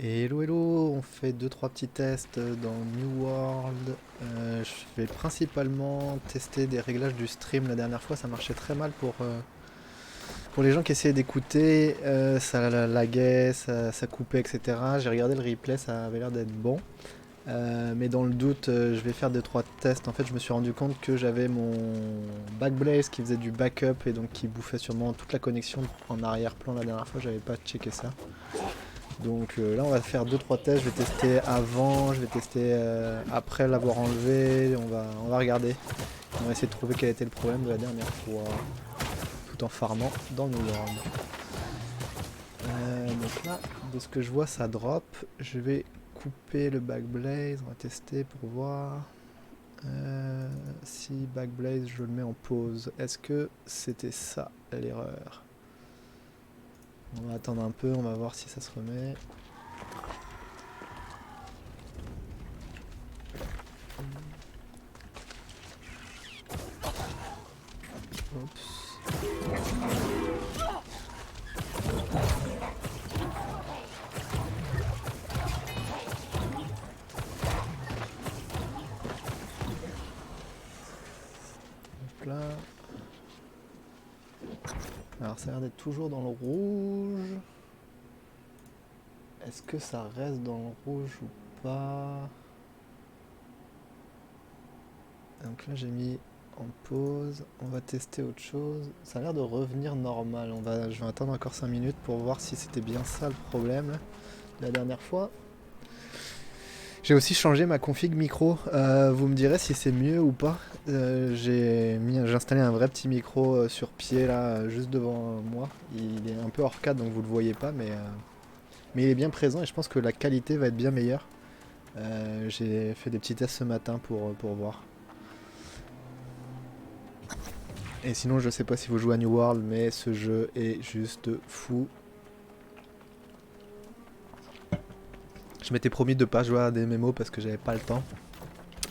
Et hello hello, on fait deux trois petits tests dans New World. Je vais principalement tester des réglages du stream. La dernière fois ça marchait très mal pour les gens qui essayaient d'écouter, ça laguait, ça coupait, etc. J'ai regardé le replay, ça avait l'air d'être bon. Mais dans le doute, je vais faire deux trois tests. En fait, je me suis rendu compte que j'avais mon Backblaze qui faisait du backup et donc qui bouffait sûrement toute la connexion en arrière-plan la dernière fois, j'avais pas checké ça. Donc là on va faire deux trois tests, je vais tester avant, je vais tester après l'avoir enlevé, on va regarder. On va essayer de trouver quel était le problème de la dernière fois, tout en farmant dans New World. Donc là, de ce que je vois ça drop, je vais couper le Backblaze, on va tester pour voir si Backblaze je le mets en pause. Est-ce que c'était ça l'erreur? On va attendre un peu, on va voir si ça se remet. Oups. Hop là. Alors ça a l'air d'être toujours dans le rouge. Est-ce que ça reste dans le rouge ou pas? Donc là j'ai mis en pause. On va tester autre chose. Ça a l'air de revenir normal. Je vais attendre encore 5 minutes pour voir si c'était bien ça le problème là, la dernière fois. J'ai aussi changé ma config micro. Vous me direz si c'est mieux ou pas. J'ai installé un vrai petit micro sur pied là, juste devant moi. Il est un peu hors cadre donc vous le voyez pas, mais il est bien présent et je pense que la qualité va être bien meilleure. J'ai fait des petits tests ce matin pour voir. Et sinon je sais pas si vous jouez à New World, mais ce jeu est juste fou. Je m'étais promis de pas jouer à des MMO parce que j'avais pas le temps.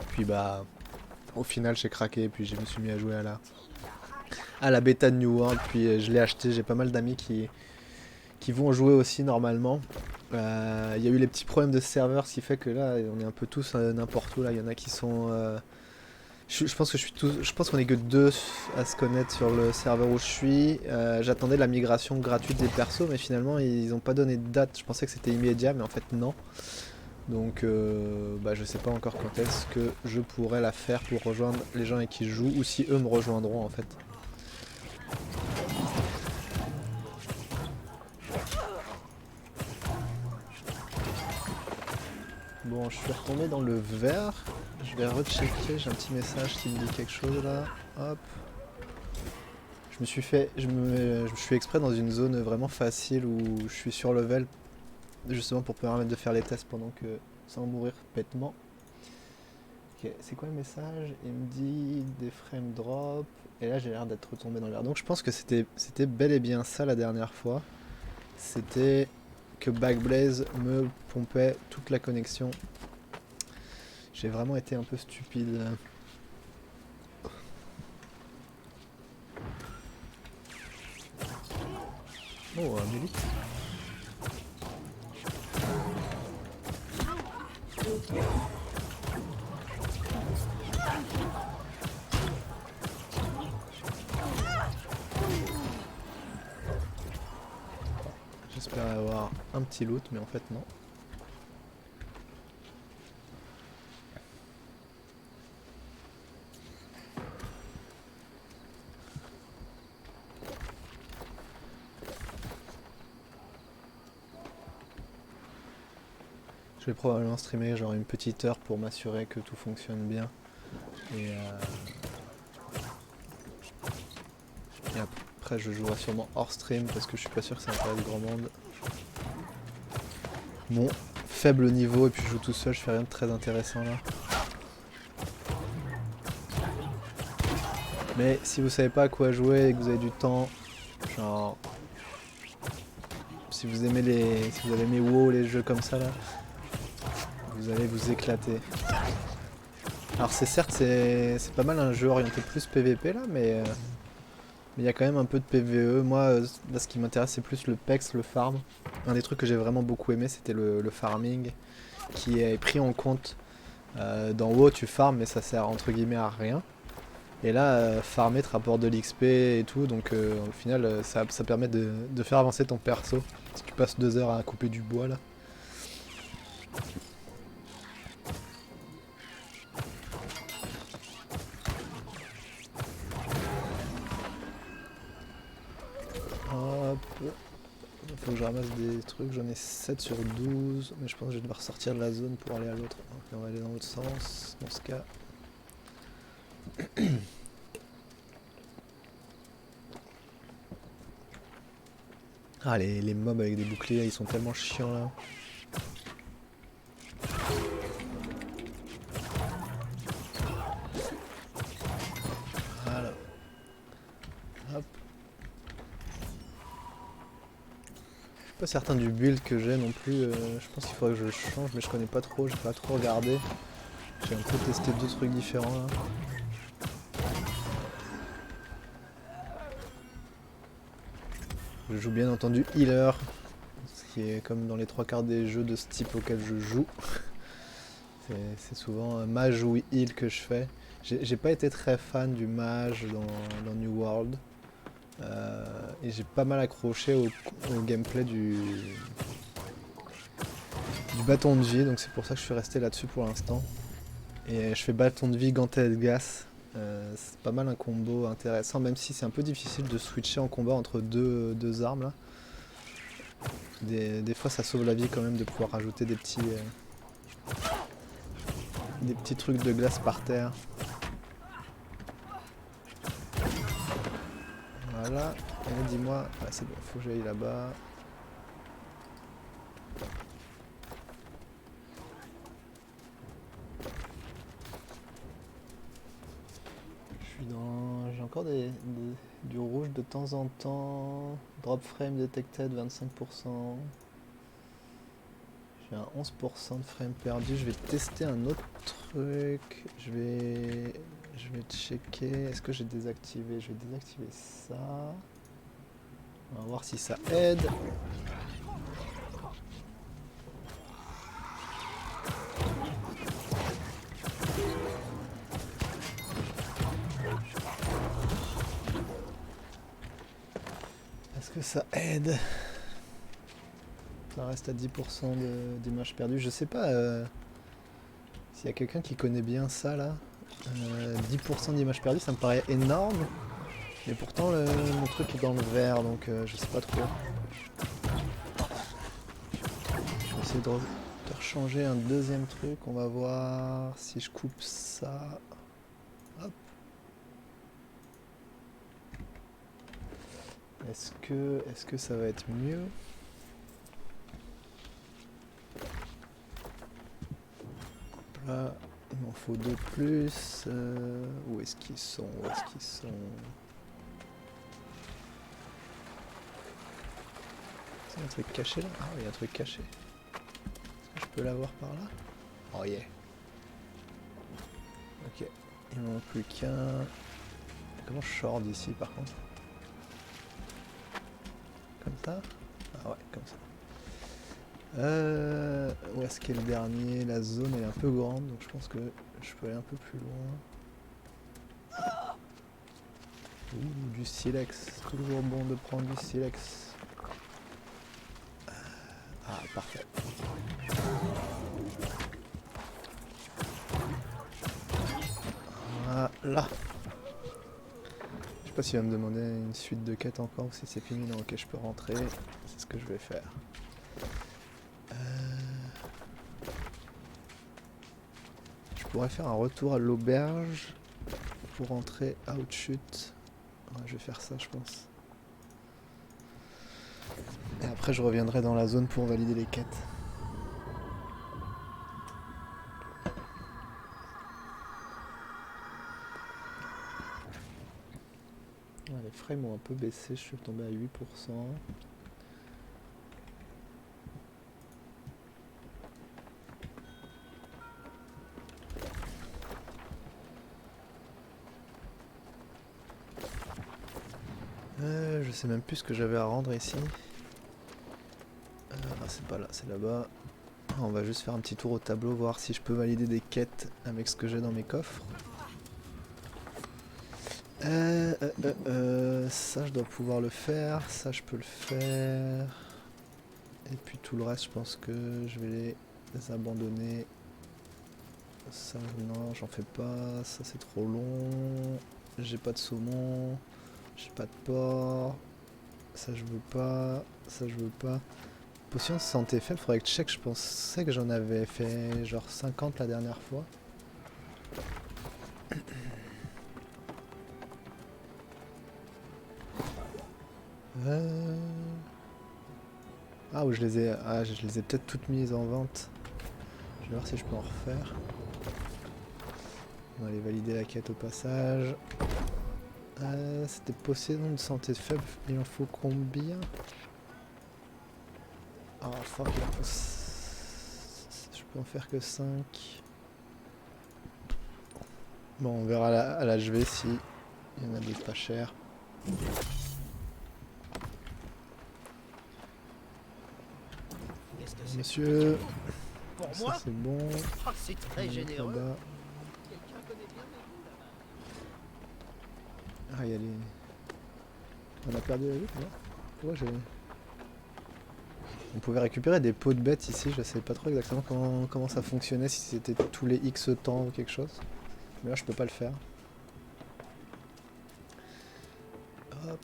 Puis bah au final j'ai craqué et puis je me suis mis à jouer à la bêta de New World, puis je l'ai acheté. J'ai pas mal d'amis qui vont jouer aussi normalement. Il y a eu les petits problèmes de serveur, ce qui fait que là on est un peu tous n'importe où. Là il y en a qui sont je pense que je pense qu'on est que deux à se connaître sur le serveur où je suis. J'attendais la migration gratuite des persos, mais finalement ils ont pas donné de date. Je pensais que c'était immédiat, mais en fait non. Donc bah, je sais pas encore quand est-ce que je pourrais la faire pour rejoindre les gens avec qui je joue, ou si eux me rejoindront en fait. Bon, je suis retombé dans le vert. Je vais rechecker, j'ai un petit message qui me dit quelque chose là. Hop. Je suis exprès dans une zone vraiment facile où je suis sur level, justement pour permettre de faire les tests pendant que sans mourir bêtement. Ok, c'est quoi le message? Il me dit des frames drop. Et là j'ai l'air d'être retombé dans le vert. Donc je pense que c'était bel et bien ça la dernière fois. C'était que Backblaze me pompait toute la connexion. J'ai vraiment été un peu stupide. Oh, un élite. J'espérais avoir un petit loot, mais en fait non. Je vais probablement streamer genre une petite heure pour m'assurer que tout fonctionne bien. Et, et après je jouerai sûrement hors stream parce que je suis pas sûr que ça intéresse grand monde. Mon faible niveau, et puis je joue tout seul, je fais rien de très intéressant là. Mais si vous savez pas à quoi jouer et que vous avez du temps, genre si vous aimez si vous avez aimé WoW, les jeux comme ça là, vous allez vous éclater. Alors c'est certes c'est pas mal un jeu orienté plus PVP là, mais Mais il y a quand même un peu de PvE. Moi, là, ce qui m'intéresse, c'est plus le PEX, le farm. Un des trucs que j'ai vraiment beaucoup aimé, c'était le farming, qui est pris en compte. D'en haut, tu farmes, mais ça sert entre guillemets à rien. Et là, farmer te rapporte de l'XP et tout, donc au final, ça permet de faire avancer ton perso. Si tu passes 2 heures à couper du bois là. Hop. Faut que je ramasse des trucs, j'en ai 7 sur 12, mais je pense que je vais devoir sortir de la zone pour aller à l'autre. Donc on va aller dans l'autre sens, dans ce cas. Ah, les mobs avec des boucliers, ils sont tellement chiants là. Voilà. Hop. Je suis pas certain du build que j'ai non plus. Je pense qu'il faudrait que je change, mais je connais pas trop, j'ai pas trop regardé. J'ai un peu testé deux trucs différents là. Je joue bien entendu healer, ce qui est comme dans les trois quarts des jeux de ce type auxquels je joue. C'est souvent mage ou heal que je fais. J'ai pas été très fan du mage dans New World. Et j'ai pas mal accroché au gameplay du bâton de vie, donc c'est pour ça que je suis resté là-dessus pour l'instant. Et je fais bâton de vie, gantelet de glace. C'est pas mal un combo intéressant, même si c'est un peu difficile de switcher en combat entre deux armes là. Des fois ça sauve la vie quand même de pouvoir rajouter des petits trucs de glace par terre. Voilà, et dis-moi, ah, c'est bon, faut que j'aille là-bas. J'ai encore du rouge de temps en temps. Drop frame detected 25%. J'ai un 11% de frame perdu. Je vais tester un autre truc. Je vais checker. Est-ce que j'ai désactivé? Je vais désactiver ça. On va voir si ça aide. Est-ce que ça aide? Ça reste à 10% d'images perdues. Je sais pas s'il y a quelqu'un qui connaît bien ça là. 10% d'images perdues, ça me paraît énorme. Mais pourtant mon truc est dans le vert, donc je sais pas trop. Je vais essayer de rechanger un deuxième truc. On va voir si je coupe ça. Hop. Est-ce que ça va être mieux? Là, il m'en faut deux plus. Où est-ce qu'ils sont? Où est-ce qu'ils sont? C'est un truc caché là? Ah oui, il y a un truc caché. Est-ce que je peux l'avoir par là? Oh yeah. Ok, il m'en manque plus qu'un. Comment je sors d'ici par contre? Comme ça? Ah ouais, comme ça. Où est-ce qu'est le dernier? La zone elle est un peu grande, donc je pense que je peux aller un peu plus loin. Ouh, du silex. Toujours bon de prendre du silex. Ah, parfait. Voilà. Je sais pas s'il va me demander une suite de quêtes encore ou si c'est fini. Non, ok, je peux rentrer. C'est ce que je vais faire. Je pourrais faire un retour à l'auberge pour rentrer Outchute. Ouais, je vais faire ça, je pense. Et après, je reviendrai dans la zone pour valider les quêtes. Ouais, les frames ont un peu baissé, je suis tombé à 8%. Je sais même plus ce que j'avais à rendre ici. C'est pas là, c'est là-bas. On va juste faire un petit tour au tableau, voir si je peux valider des quêtes avec ce que j'ai dans mes coffres. Ça je dois pouvoir le faire, ça je peux le faire. Et puis tout le reste je pense que je vais les abandonner. Ça non, j'en fais pas, ça c'est trop long. J'ai pas de saumon, j'ai pas de porc. Ça je veux pas, ça je veux pas. Potion de santé faible, faudrait que je check, je pensais que j'en avais fait genre 50 la dernière fois. Ah, où je les ai. Ah, je les ai peut-être toutes mises en vente. Je vais voir si je peux en refaire. On va aller valider la quête au passage. C'était possession de santé faible, il en faut combien? Ah, fuck, il en faut... Je peux en faire que 5. Bon, on verra à la HV si il y en a des pas chers. Monsieur, pour ça moi, c'est bon. oh, c'est très généreux. Là-bas. Quelqu'un connaît bien mes goûts là-bas. Ah, il y a les... On a perdu la vie, non? Pourquoi j'ai... On pouvait récupérer des pots de bêtes ici, je sais pas trop exactement comment ça fonctionnait, si c'était tous les X temps ou quelque chose. Mais là je peux pas le faire. Hop.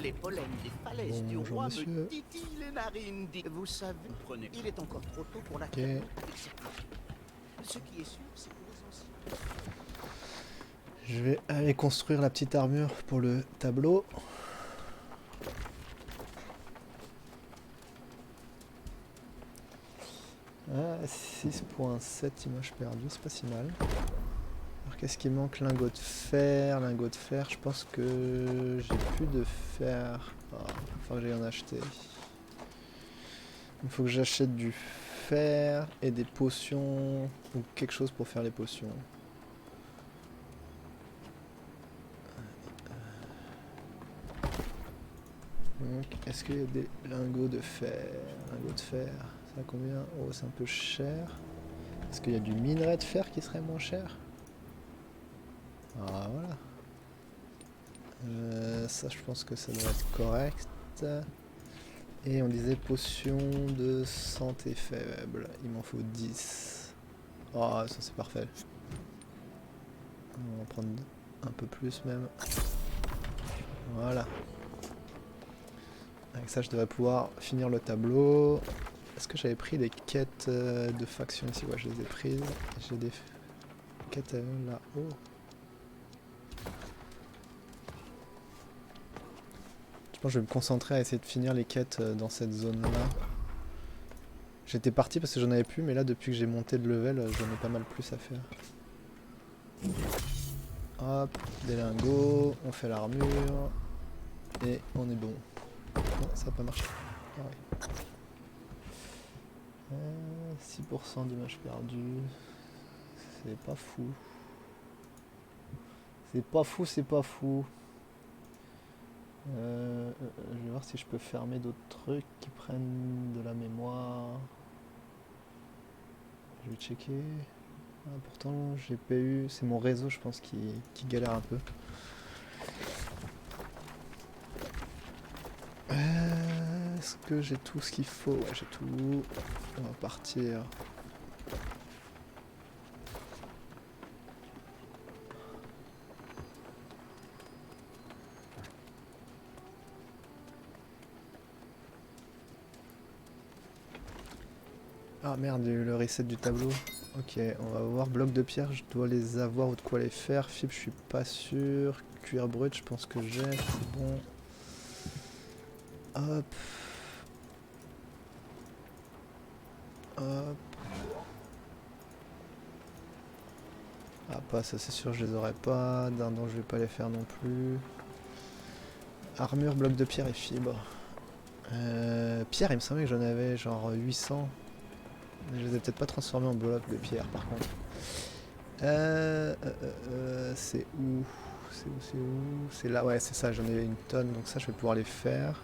Les pollens des falaises du Bonjour, roi monsieur. me titillent les narines. Vous savez, prenez. Il est encore trop tôt pour la Ok. quête. Ce qui est sûr, c'est que les anciens... Je vais aller construire la petite armure pour le tableau. Ah, 6.7 images perdues, c'est pas si mal. Alors qu'est-ce qui manque? Lingot de fer, lingot de fer, je pense que j'ai plus de fer. Ah, il faut que j'aille en acheter. Il faut que j'achète du fer et des potions ou quelque chose pour faire les potions. Donc, est-ce qu'il y a des lingots de fer? Lingots de fer, ça a combien? Oh, c'est un peu cher. Est-ce qu'il y a du minerai de fer qui serait moins cher? Ah, voilà. Ça, je pense que ça doit être correct. Et on disait potion de santé faible. Il m'en faut 10. Oh, ça c'est parfait. On va en prendre un peu plus même. Voilà. Avec ça, je devrais pouvoir finir le tableau. Est-ce que j'avais pris des quêtes de faction ici? Ouais, je les ai prises. J'ai des quêtes là-haut. Je pense que je vais me concentrer à essayer de finir les quêtes dans cette zone-là. J'étais parti parce que j'en avais plus, mais là, depuis que j'ai monté de level, j'en ai pas mal plus à faire. Hop, des lingots, on fait l'armure. Et on est bon. Non, ça n'a pas marché. Ah ouais. 6% d'images perdues. C'est pas fou. C'est pas fou, c'est pas fou. Je vais voir si je peux fermer d'autres trucs qui prennent de la mémoire. Je vais checker. Ah, pourtant GPU, c'est mon réseau je pense qui galère un peu. Est-ce que j'ai tout ce qu'il faut? Ouais, j'ai tout. On va partir. Ah merde, le reset du tableau. Ok, on va voir. Bloc de pierre, je dois les avoir ou de quoi les faire. Fibre, je suis pas sûr. Cuir brut, je pense que j'ai. C'est bon. Hop. Hop. Ah, pas ça, c'est sûr, je les aurai pas. Dindon, je vais pas les faire non plus. Armure, bloc de pierre et fibre. Pierre, il me semblait que j'en avais genre 800. Mais je les ai peut-être pas transformés en bloc de pierre par contre. C'est où? C'est où, c'est où? C'est là, ouais, c'est ça, j'en ai une tonne, donc ça, je vais pouvoir les faire.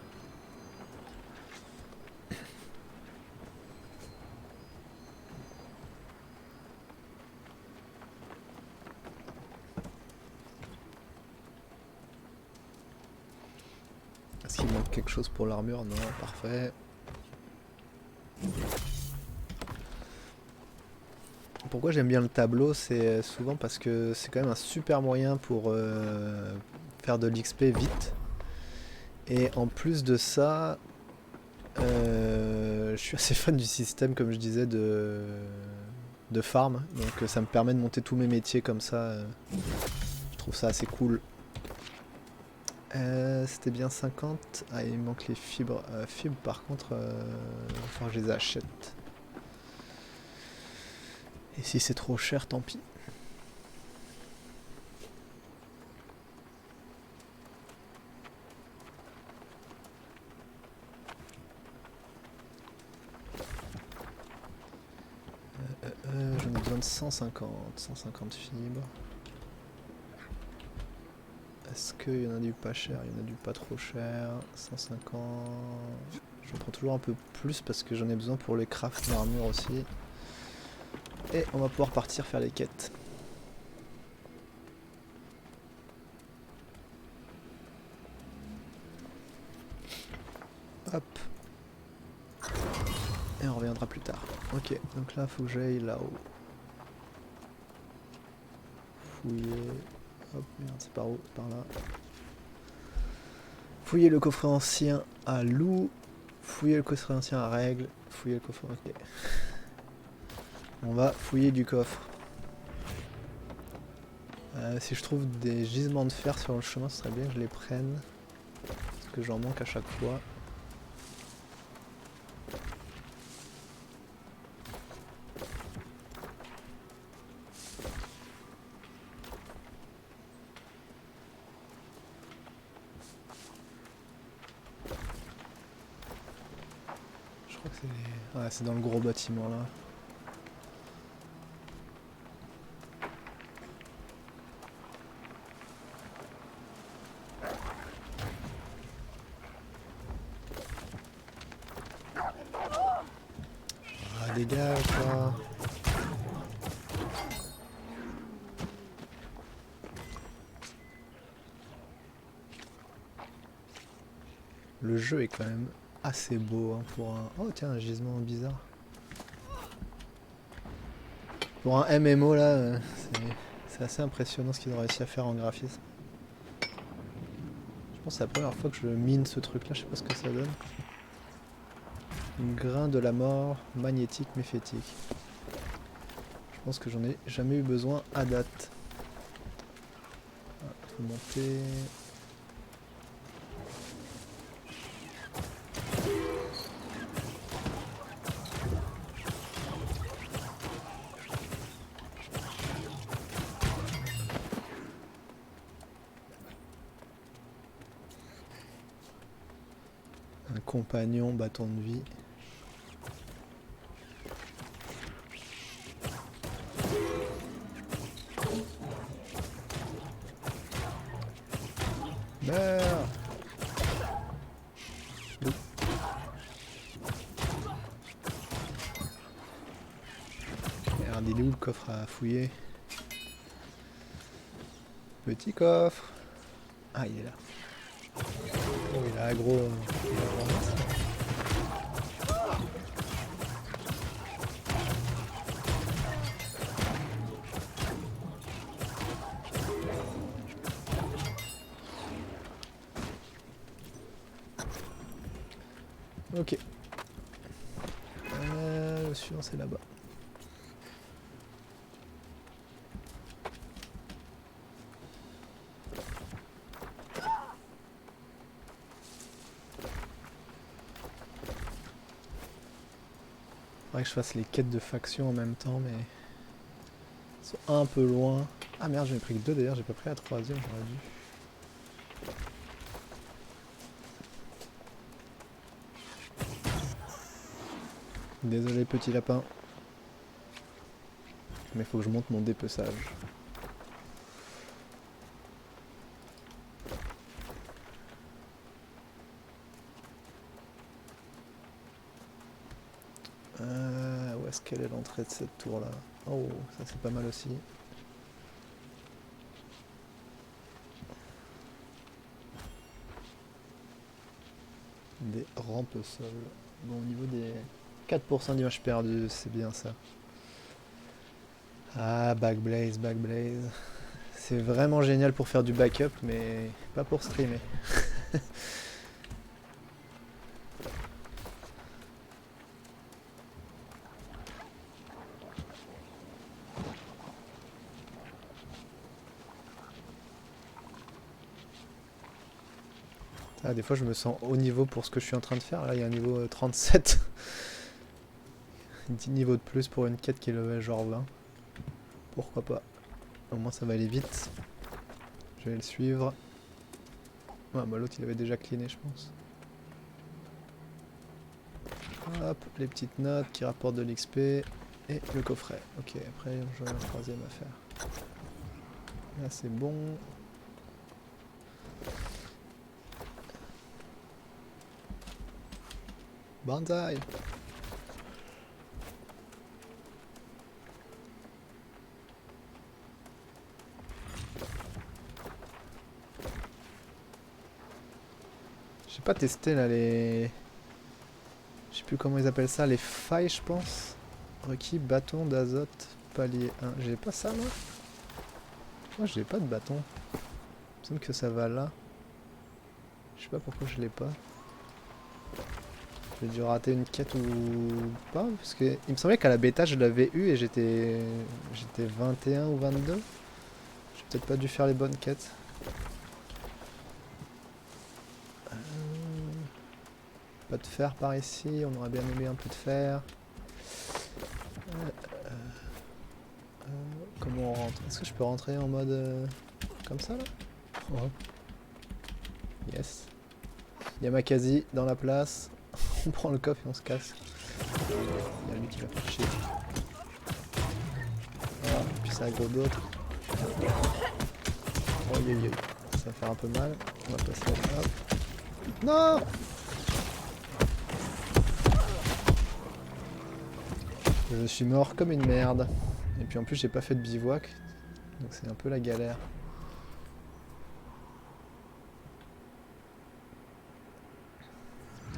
Est-ce qu'il manque quelque chose pour l'armure? Non, parfait. Pourquoi j'aime bien le tableau? C'est souvent parce que c'est quand même un super moyen pour faire de l'XP vite. Et en plus de ça, je suis assez fan du système, comme je disais, de farm. Donc ça me permet de monter tous mes métiers comme ça. Je trouve ça assez cool. C'était bien 50. Ah, il me manque les fibres. Fibres, par contre, enfin, je les achète. Et si c'est trop cher, tant pis. J'en ai besoin de 150 fibres. Est-ce qu'il y en a du pas cher? Il y en a du pas trop cher. 150. Je prends toujours un peu plus parce que j'en ai besoin pour les crafts d'armure aussi. Et on va pouvoir partir faire les quêtes. Hop. Et on reviendra plus tard. Ok, donc là, faut que j'aille là-haut. Fouiller. Hop, merde, c'est par où? Par là. Fouiller le coffret ancien à loup. Fouiller le coffret ancien à règle. Fouiller le coffre. Ok. On va fouiller du coffre. Si je trouve des gisements de fer sur le chemin, ce serait bien que je les prenne. Parce que j'en manque à chaque fois. Je crois que c'est les... Ouais, c'est dans le gros bâtiment là. Ah, dégage quoi. Le jeu est quand même assez beau hein, pour un... Oh tiens, un gisement bizarre. Pour un MMO là, c'est assez impressionnant ce qu'ils ont réussi à faire en graphisme. Je pense que c'est la première fois que je mine ce truc là, je sais pas ce que ça donne. Un grain de la mort, magnétique, méphétique. Je pense que j'en ai jamais eu besoin à date. Ah, faut monter... Un compagnon, bâton de vie. Meurs! Merde, il est où le coffre à fouiller? Petit coffre! Ah, il est là. Oh, il a aggro. Il a aggro. Ok. Le suivant c'est là-bas. Faudrait que je fasse les quêtes de faction en même temps, mais ils sont un peu loin. Ah merde, j'en ai pris que deux d'ailleurs, j'ai pas pris la troisième, j'aurais dû. Désolé petit lapin. Mais faut que je monte mon dépeçage. Où est-ce qu'elle est l'entrée de cette tour là? Oh, ça c'est pas mal aussi. Des rampes au sol. Bon, au niveau des 4% d'image perdue, c'est bien ça. Ah, Backblaze, Backblaze. C'est vraiment génial pour faire du backup, mais pas pour streamer. Ah, des fois, je me sens haut niveau pour ce que je suis en train de faire. Là, il y a un niveau 37. 10 niveaux de plus pour une quête qui est level genre 20. Pourquoi pas. Au moins, ça va aller vite. Je vais le suivre. Ah, bah l'autre, il avait déjà cleané, je pense. Hop, les petites notes qui rapportent de l'XP. Et le coffret. Ok, après, j'en ai un troisième à faire. Là, c'est bon. Banzai! J'ai pas testé là les... Je sais plus comment ils appellent ça, les failles je pense. Requis, bâton d'azote, palier 1. J'ai pas ça moi? Moi j'ai pas de bâton. Il me semble que ça va là. Je sais pas pourquoi je l'ai pas. J'ai dû rater une quête ou pas, parce que il me semblait qu'à la bêta je l'avais eu et j'étais 21 ou 22. J'ai peut-être pas dû faire les bonnes quêtes. Pas de fer par ici, on aurait bien aimé un peu de fer. Comment on rentre? Est-ce que je peux rentrer en mode comme ça là? Oh. Yes. Yamakasi dans la place. On prend le coffre et on se casse. Il y a lui qui va faire chier. Voilà, et puis ça aggro d'autres. Oh yo yo. Ça va faire un peu mal. On va passer là. Hop. Non! Je suis mort comme une merde. Et puis en plus j'ai pas fait de bivouac. Donc c'est un peu la galère.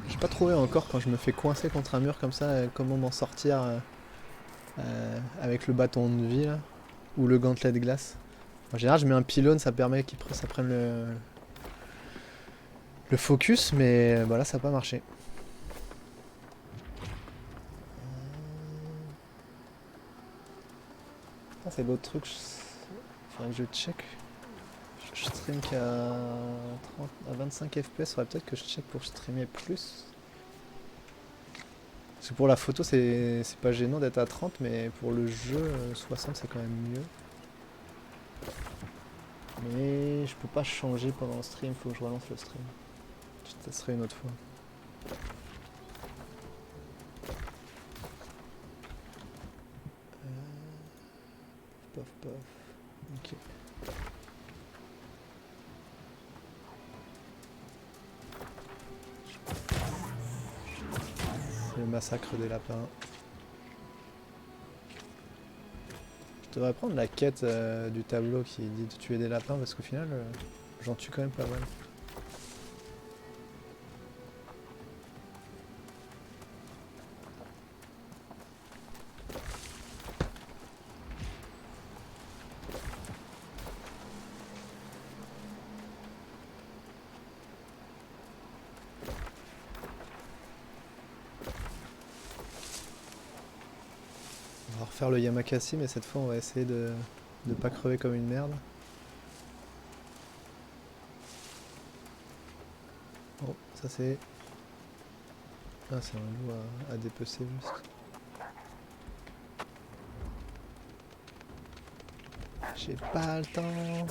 J'ai pas trouvé encore quand je me fais coincer contre un mur comme ça comment m'en sortir avec le bâton de vie là. Ou le gantelet de glace. En général je mets un pylône, ça permet qu'il ça prenne le focus, mais voilà, ça n'a pas marché. Ah, c'est l'autre truc, faudrait que je check. Je stream qu'à 30 à 25 FPS, faudrait peut-être que je check pour streamer plus. Parce que pour la photo, c'est pas gênant d'être à 30, mais pour le jeu, 60 c'est quand même mieux. Mais je peux pas changer pendant le stream, faut que je relance le stream. Je testerai une autre fois. Pof pof. Ok. C'est le massacre des lapins. Je devrais prendre la quête du tableau qui dit de tuer des lapins parce qu'au final, j'en tue quand même pas mal. On va refaire le Yamakasi, mais cette fois on va essayer de ne pas crever comme une merde. Oh, ça c'est... Ah, c'est un loup à dépecer juste. J'ai pas le temps.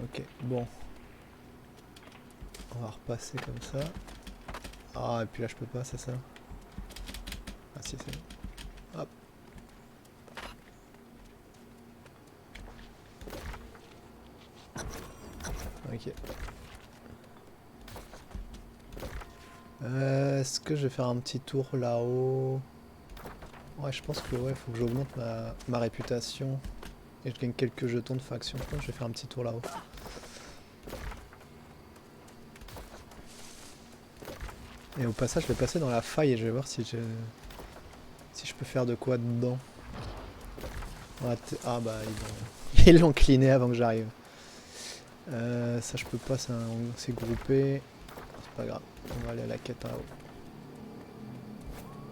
Ok, bon. On va repasser comme ça. Ah, et puis là je peux pas, c'est ça? Ah si, c'est bon. Hop. Ok. Est-ce que je vais faire un petit tour là-haut? Ouais, je pense que ouais, faut que j'augmente ma réputation et je gagne quelques jetons de faction. Je pense que je vais faire un petit tour là-haut. Et au passage, je vais passer dans la faille et je vais voir si je peux faire de quoi dedans. Ah bah ils l'ont cleané avant que j'arrive. Ça je peux pas, c'est groupé. C'est pas grave, on va aller à la quête en haut.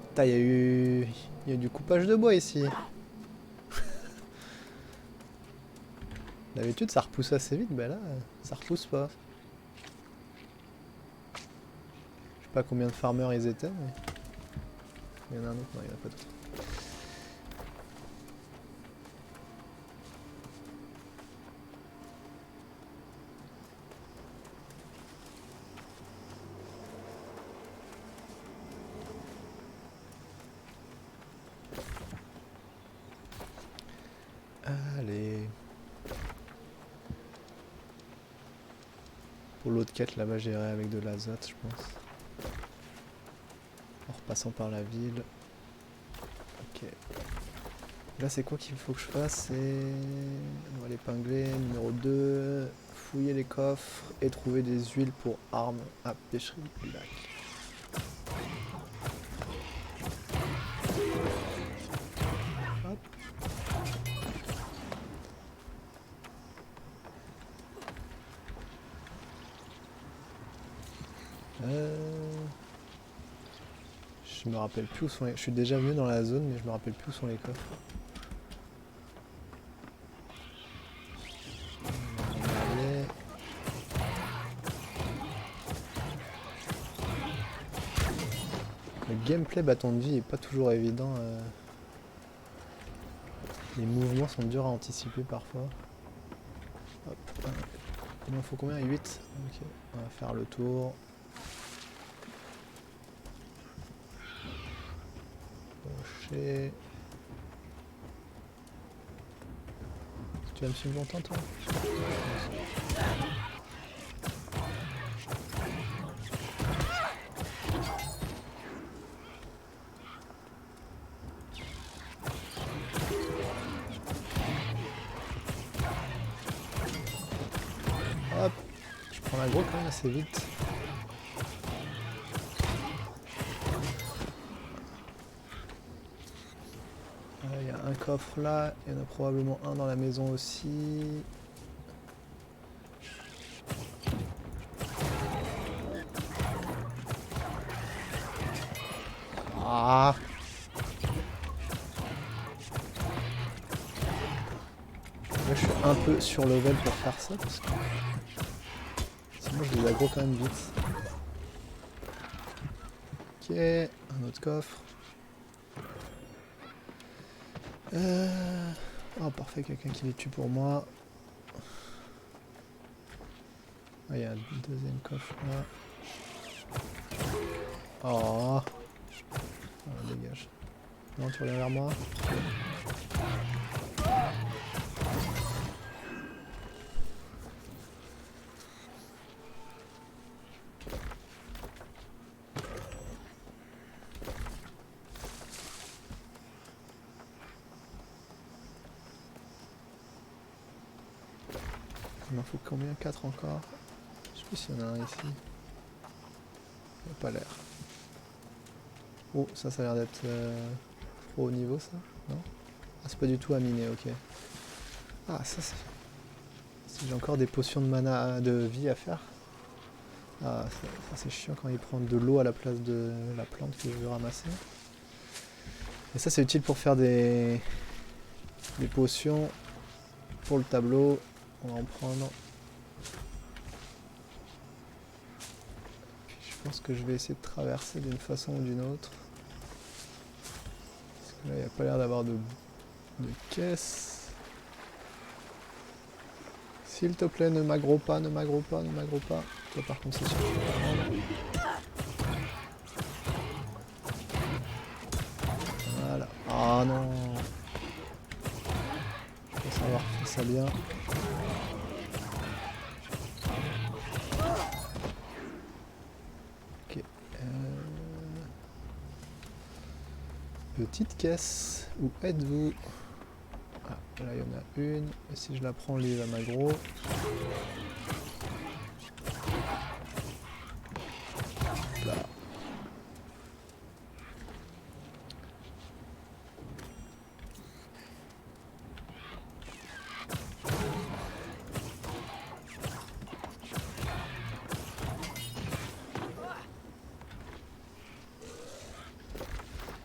Putain, il y a du coupage de bois ici. D'habitude ça repousse assez vite, bah là ça repousse pas. Je sais pas combien de farmers ils étaient, mais... Il y en a un autre, non il y en a pas d'autre. Allez. Pour l'autre quête là-bas j'irai avec de l'azote je pense. En repassant par la ville. Ok. Là c'est quoi qu'il faut que je fasse? On va l'épingler. Numéro 2. Fouiller les coffres et trouver des huiles pour armes à pêcherie du lac. Hop. Je me rappelle plus où sont les... Je suis déjà venu dans la zone mais je me rappelle plus où sont les coffres. Le gameplay bâton de vie est pas toujours évident. Les mouvements sont durs à anticiper parfois. Hop. Il en faut combien? 8. Ok, on va faire le tour. Rocher. Tu vas me suivre longtemps toi? Hop, je prends l'aggro quand même assez vite. Il y a un coffre là, il y en a probablement un dans la maison aussi. Ah! Là je suis un peu sur level pour faire ça parce que sinon je les aggro quand même vite. Ok, un autre coffre. Oh parfait, quelqu'un qui les tue pour moi. Ah, il y a un deuxième coffre là. Oh, dégage. Non, tu reviens vers moi. Il m'en faut combien? 4 encore? Je sais plus s'il y en a un ici. Il n'a pas l'air. Oh, ça a l'air d'être trop haut niveau ça? Non? Ah, c'est pas du tout à miner, ok. Ah, ça c'est... Si j'ai encore des potions de mana, de vie à faire. Ah, ça c'est chiant quand il prend de l'eau à la place de la plante que je veux ramasser. Et ça c'est utile pour faire des potions pour le tableau. On va en prendre. Puis je pense que je vais essayer de traverser d'une façon ou d'une autre. Parce que là il n'y a pas l'air d'avoir de caisse. S'il te plaît, ne m'aggro pas, ne m'aggro pas, ne m'aggro pas. Toi par contre c'est sûr que je vais prendre. Voilà. Ah non. Je pense avoir fait ça bien. Ok. Petite caisse, où êtes-vous? Ah, là il y en a une, et si je la prends, lui il va m'aggro. Là.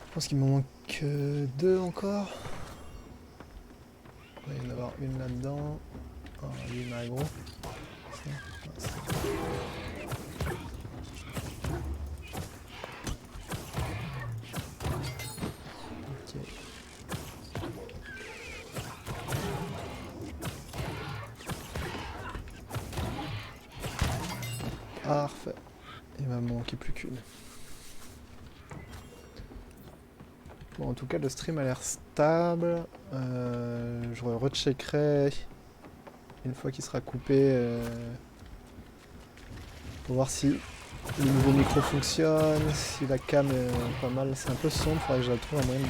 Je pense qu'il me manque 2 encore. Il va y en avoir une là-dedans. Oh, lui il m'a aggro. Ok. Parfait. Il va me manquer plus qu'une. Bon, en tout cas, le stream a l'air stable. Je recheckerai une fois qu'il sera coupé pour voir si le nouveau micro fonctionne, si la cam est pas mal. C'est un peu sombre, faudrait que je trouve un moyen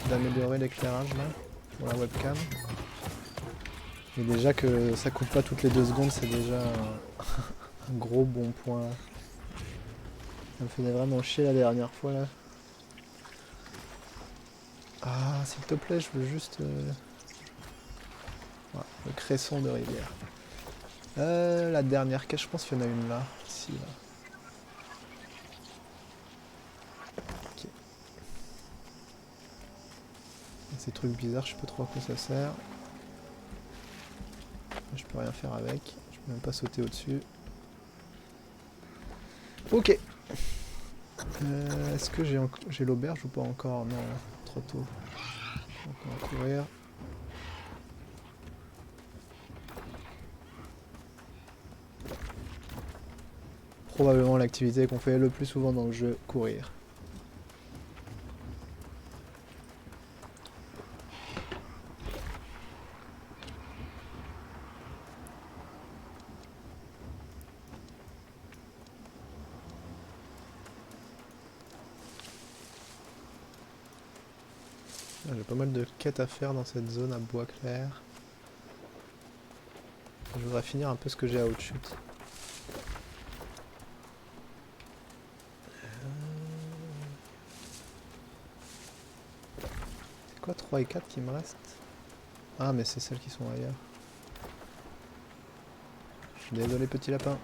d'améliorer l'éclairage là pour la webcam. Mais déjà que ça coupe pas toutes les 2 secondes, c'est déjà un gros bon point. Ça me faisait vraiment chier la dernière fois là. Ah, s'il te plaît, je veux juste... Voilà, le cresson de rivière. La dernière cache, je pense qu'il y en a une là. Ici, là. Ok. Ces trucs bizarres, je sais pas trop à quoi ça sert. Je peux rien faire avec. Je peux même pas sauter au-dessus. Ok. Est-ce que j'ai l'auberge ou pas encore? Non, trop tôt. Donc on va courir. Probablement l'activité qu'on fait le plus souvent dans le jeu, courir. J'ai pas mal de quêtes à faire dans cette zone à bois clair. Je voudrais finir un peu ce que j'ai à Outchute. C'est quoi 3 et 4 qui me restent? Ah mais c'est celles qui sont ailleurs. Je suis désolé petit lapin.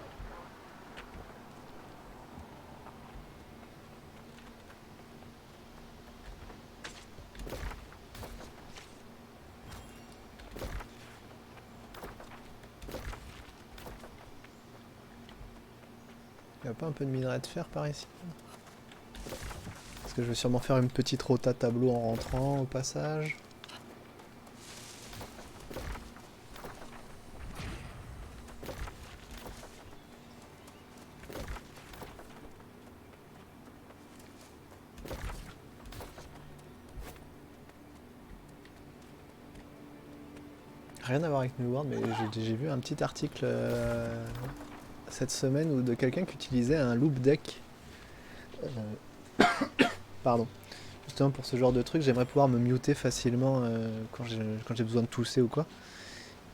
Y'a pas un peu de minerai de fer par ici? Parce que je vais sûrement faire une petite rota tableau en rentrant au passage. Rien à voir avec New World, mais j'ai vu un petit article cette semaine de quelqu'un qui utilisait un loop deck. Pardon. Justement pour ce genre de truc, j'aimerais pouvoir me muter facilement quand j'ai besoin de tousser ou quoi.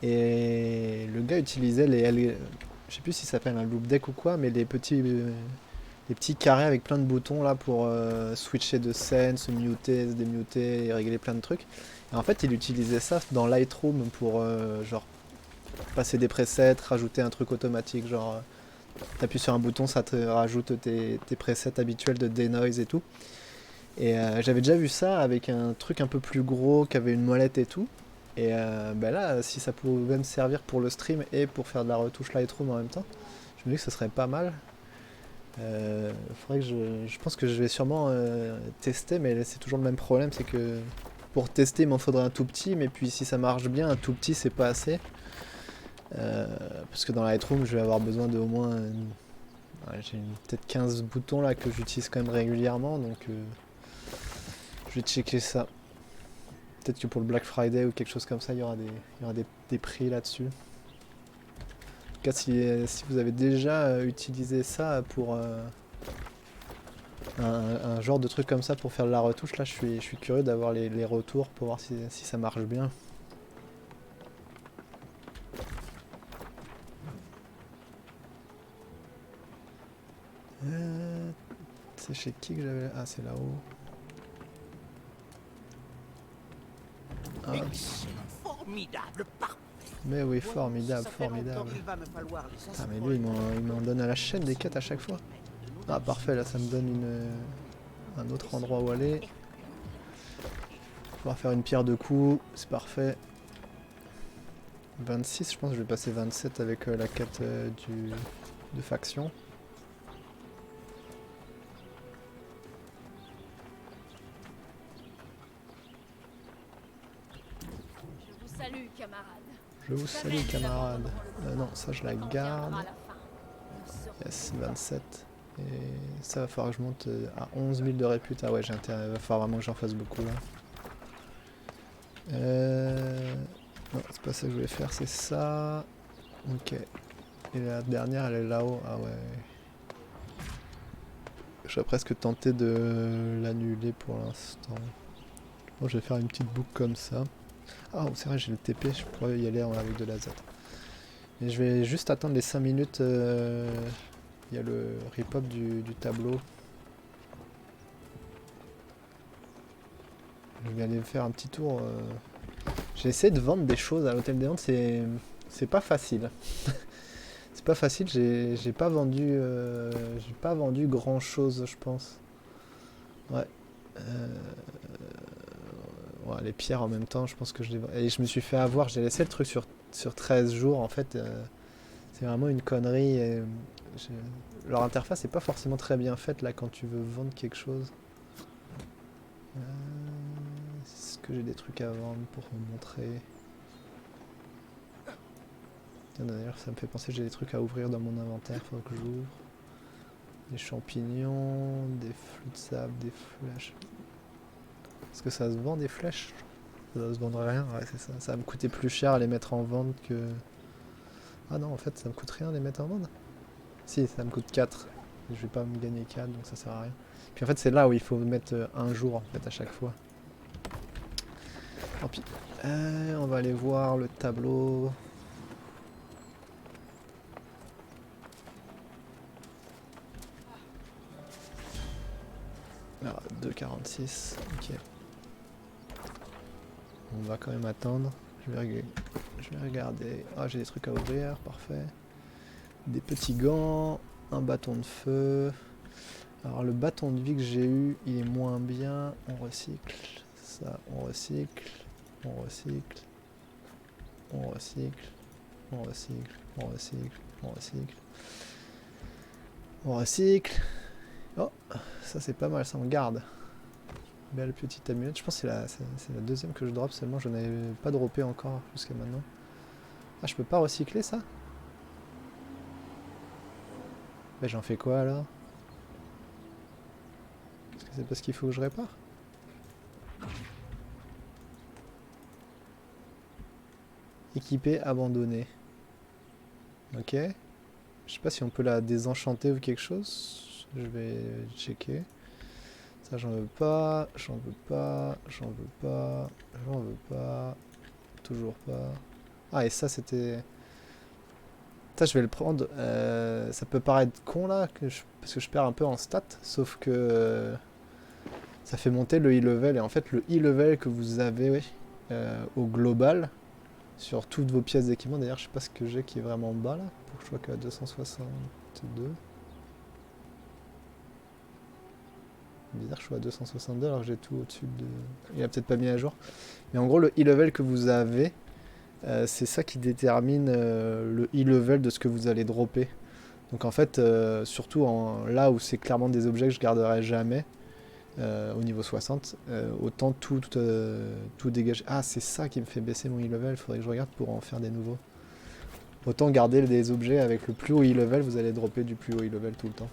Et le gars utilisait je sais plus si ça s'appelle un loop deck ou quoi, mais les petits carrés avec plein de boutons là pour switcher de scène, se muter, se démuter et régler plein de trucs. Et en fait, il utilisait ça dans Lightroom pour genre passer des presets, rajouter un truc automatique, genre t'appuies sur un bouton, ça te rajoute tes presets habituels de denoise et tout. Et j'avais déjà vu ça avec un truc un peu plus gros qui avait une molette et tout. Et bah là, si ça pouvait me servir pour le stream et pour faire de la retouche Lightroom en même temps, je me dis que ce serait pas mal. Faudrait que je pense que je vais sûrement tester, mais c'est toujours le même problème, c'est que pour tester il m'en faudrait un tout petit, mais puis si ça marche bien, un tout petit c'est pas assez. Parce que dans Lightroom je vais avoir besoin de au moins ouais, j'ai peut-être 15 boutons là que j'utilise quand même régulièrement, donc je vais checker ça. Peut-être que pour le Black Friday ou quelque chose comme ça, il y aura des prix là-dessus. En tout cas, si vous avez déjà utilisé ça un genre de truc comme ça pour faire de la retouche. Là, je suis curieux d'avoir les retours pour voir si ça marche bien. C'est chez qui que j'avais... Ah, c'est là-haut. Ah, Excellent, formidable, parfait. mais oui, Voyons, formidable, ça fait longtemps formidable. qu'il va me falloir les Ah, mais lui, il m'en donne à la chaîne des quêtes à chaque fois. Ah, parfait, là, ça me donne un autre endroit où aller. Pouvoir faire une pierre de coups, c'est parfait. 26, je pense que je vais passer 27 avec la quête de faction. Je vous salue, camarade. Je vous salue, camarade. Non, ça, je la garde. Yes, 27. Et ça va falloir que je monte à 11 000 de répute. Ah ouais, j'ai intérêt. Il va falloir vraiment que j'en fasse beaucoup là. Non, c'est pas ça que je voulais faire, c'est ça. Ok. Et la dernière, elle est là-haut. Ah ouais. Je serais presque tenté de l'annuler pour l'instant. Bon, je vais faire une petite boucle comme ça. Ah, oh, c'est vrai, j'ai le TP, je pourrais y aller avec de l'azote. Et je vais juste attendre les 5 minutes. Il y a le repop du tableau. Je vais aller faire un petit tour. J'ai essayé de vendre des choses à l'hôtel des ventes, c'est pas facile. C'est pas facile, j'ai pas vendu grand chose, je pense. Ouais. Ouais, les pierres en même temps, je pense que je les... Et je me suis fait avoir, j'ai laissé le truc sur 13 jours, en fait. C'est vraiment une connerie. Leur interface est pas forcément très bien faite, là, quand tu veux vendre quelque chose. Est-ce que j'ai des trucs à vendre pour vous montrer? D'ailleurs, ça me fait penser que j'ai des trucs à ouvrir dans mon inventaire, faut que j'ouvre. Des champignons, des flux de sable, des flèches. Est-ce que ça se vend des flèches? Ça doit se vendre rien, ouais c'est ça. Ça va me coûter plus cher à les mettre en vente que... Ah non, en fait ça me coûte rien à les mettre en vente. Si, ça me coûte 4. Je vais pas me gagner 4, donc ça sert à rien. Puis en fait c'est là où il faut mettre un jour en fait à chaque fois. Tant pis. On va aller voir le tableau. Alors, 2,46, ok. On va quand même attendre. Je vais regarder. Ah, j'ai des trucs à ouvrir, parfait. Des petits gants, un bâton de feu. Alors le bâton de vie que j'ai eu, il est moins bien. On recycle. Ça, on recycle. On recycle. On recycle. On recycle. On recycle. On recycle. On recycle. Oh, ça c'est pas mal, ça on garde. Belle petite amulette. Je pense que c'est la deuxième que je drop seulement. Je n'avais pas droppé encore jusqu'à maintenant. Ah, je peux pas recycler ça? Mais j'en fais quoi alors? Est-ce que c'est parce qu'il faut que je répare? Équipé, abandonné. Ok. Je sais pas si on peut la désenchanter ou quelque chose. Je vais checker. Ça j'en veux pas, j'en veux pas, j'en veux pas, j'en veux pas. Toujours pas. Ah et ça c'était... Ça je vais le prendre. Ça peut paraître con là, parce que je perds un peu en stats. Sauf que ça fait monter le e-level. Et en fait le e-level que vous avez au global, sur toutes vos pièces d'équipement, d'ailleurs je sais pas ce que j'ai qui est vraiment bas là, pour que je sois qu'à 262. Bizarre, je suis à 262 alors que j'ai tout au-dessus de... Il a peut-être pas mis à jour. Mais en gros le e-level que vous avez, c'est ça qui détermine le e-level de ce que vous allez dropper. Donc en fait, surtout là où c'est clairement des objets que je garderai jamais, au niveau 60, autant tout dégager. Ah, c'est ça qui me fait baisser mon e-level, il faudrait que je regarde pour en faire des nouveaux. Autant garder des objets avec le plus haut e-level, vous allez dropper du plus haut e-level tout le temps.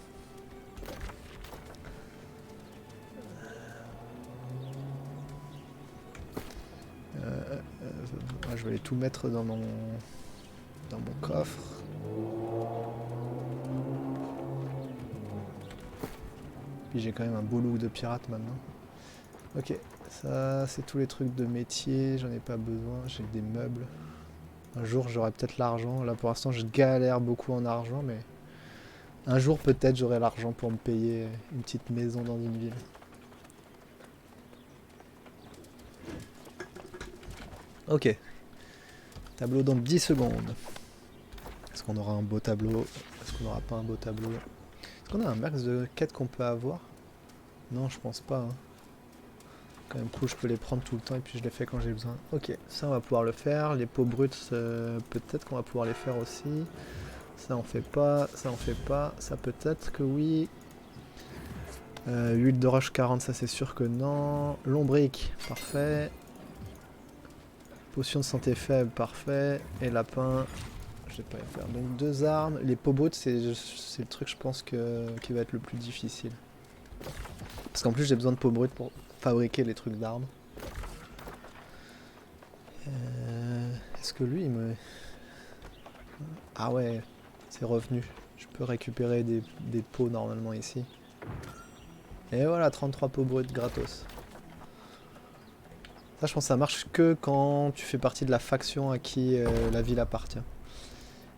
Je vais aller tout mettre dans mon coffre. Puis j'ai quand même un beau look de pirate maintenant. Ok, ça c'est tous les trucs de métier, j'en ai pas besoin, j'ai des meubles. Un jour j'aurai peut-être l'argent, là pour l'instant je galère beaucoup en argent, mais un jour peut-être j'aurai l'argent pour me payer une petite maison dans une ville. Ok, tableau dans 10 secondes. Est-ce qu'on aura un beau tableau? Est-ce qu'on n'aura pas un beau tableau? Est-ce qu'on a un max de quêtes qu'on peut avoir? Non, je pense pas. Hein. Quand même cool, je peux les prendre tout le temps et puis je les fais quand j'ai besoin. Ok, ça on va pouvoir le faire. Les peaux brutes, peut-être qu'on va pouvoir les faire aussi. Ça on fait pas, ça on fait pas. Ça peut-être que oui. Huile de roche 40, ça c'est sûr que non. Lombric, parfait. Potion de santé faible, parfait. Et lapin, je vais pas les faire. Donc 2 armes. Les peaux brutes, c'est le truc je pense qui va être le plus difficile. Parce qu'en plus j'ai besoin de peaux brutes pour fabriquer les trucs d'armes. Est-ce que lui il me... Ah ouais, c'est revenu. Je peux récupérer des peaux normalement ici. Et voilà, 33 peaux brutes gratos. Ça je pense que ça marche que quand tu fais partie de la faction à qui la ville appartient.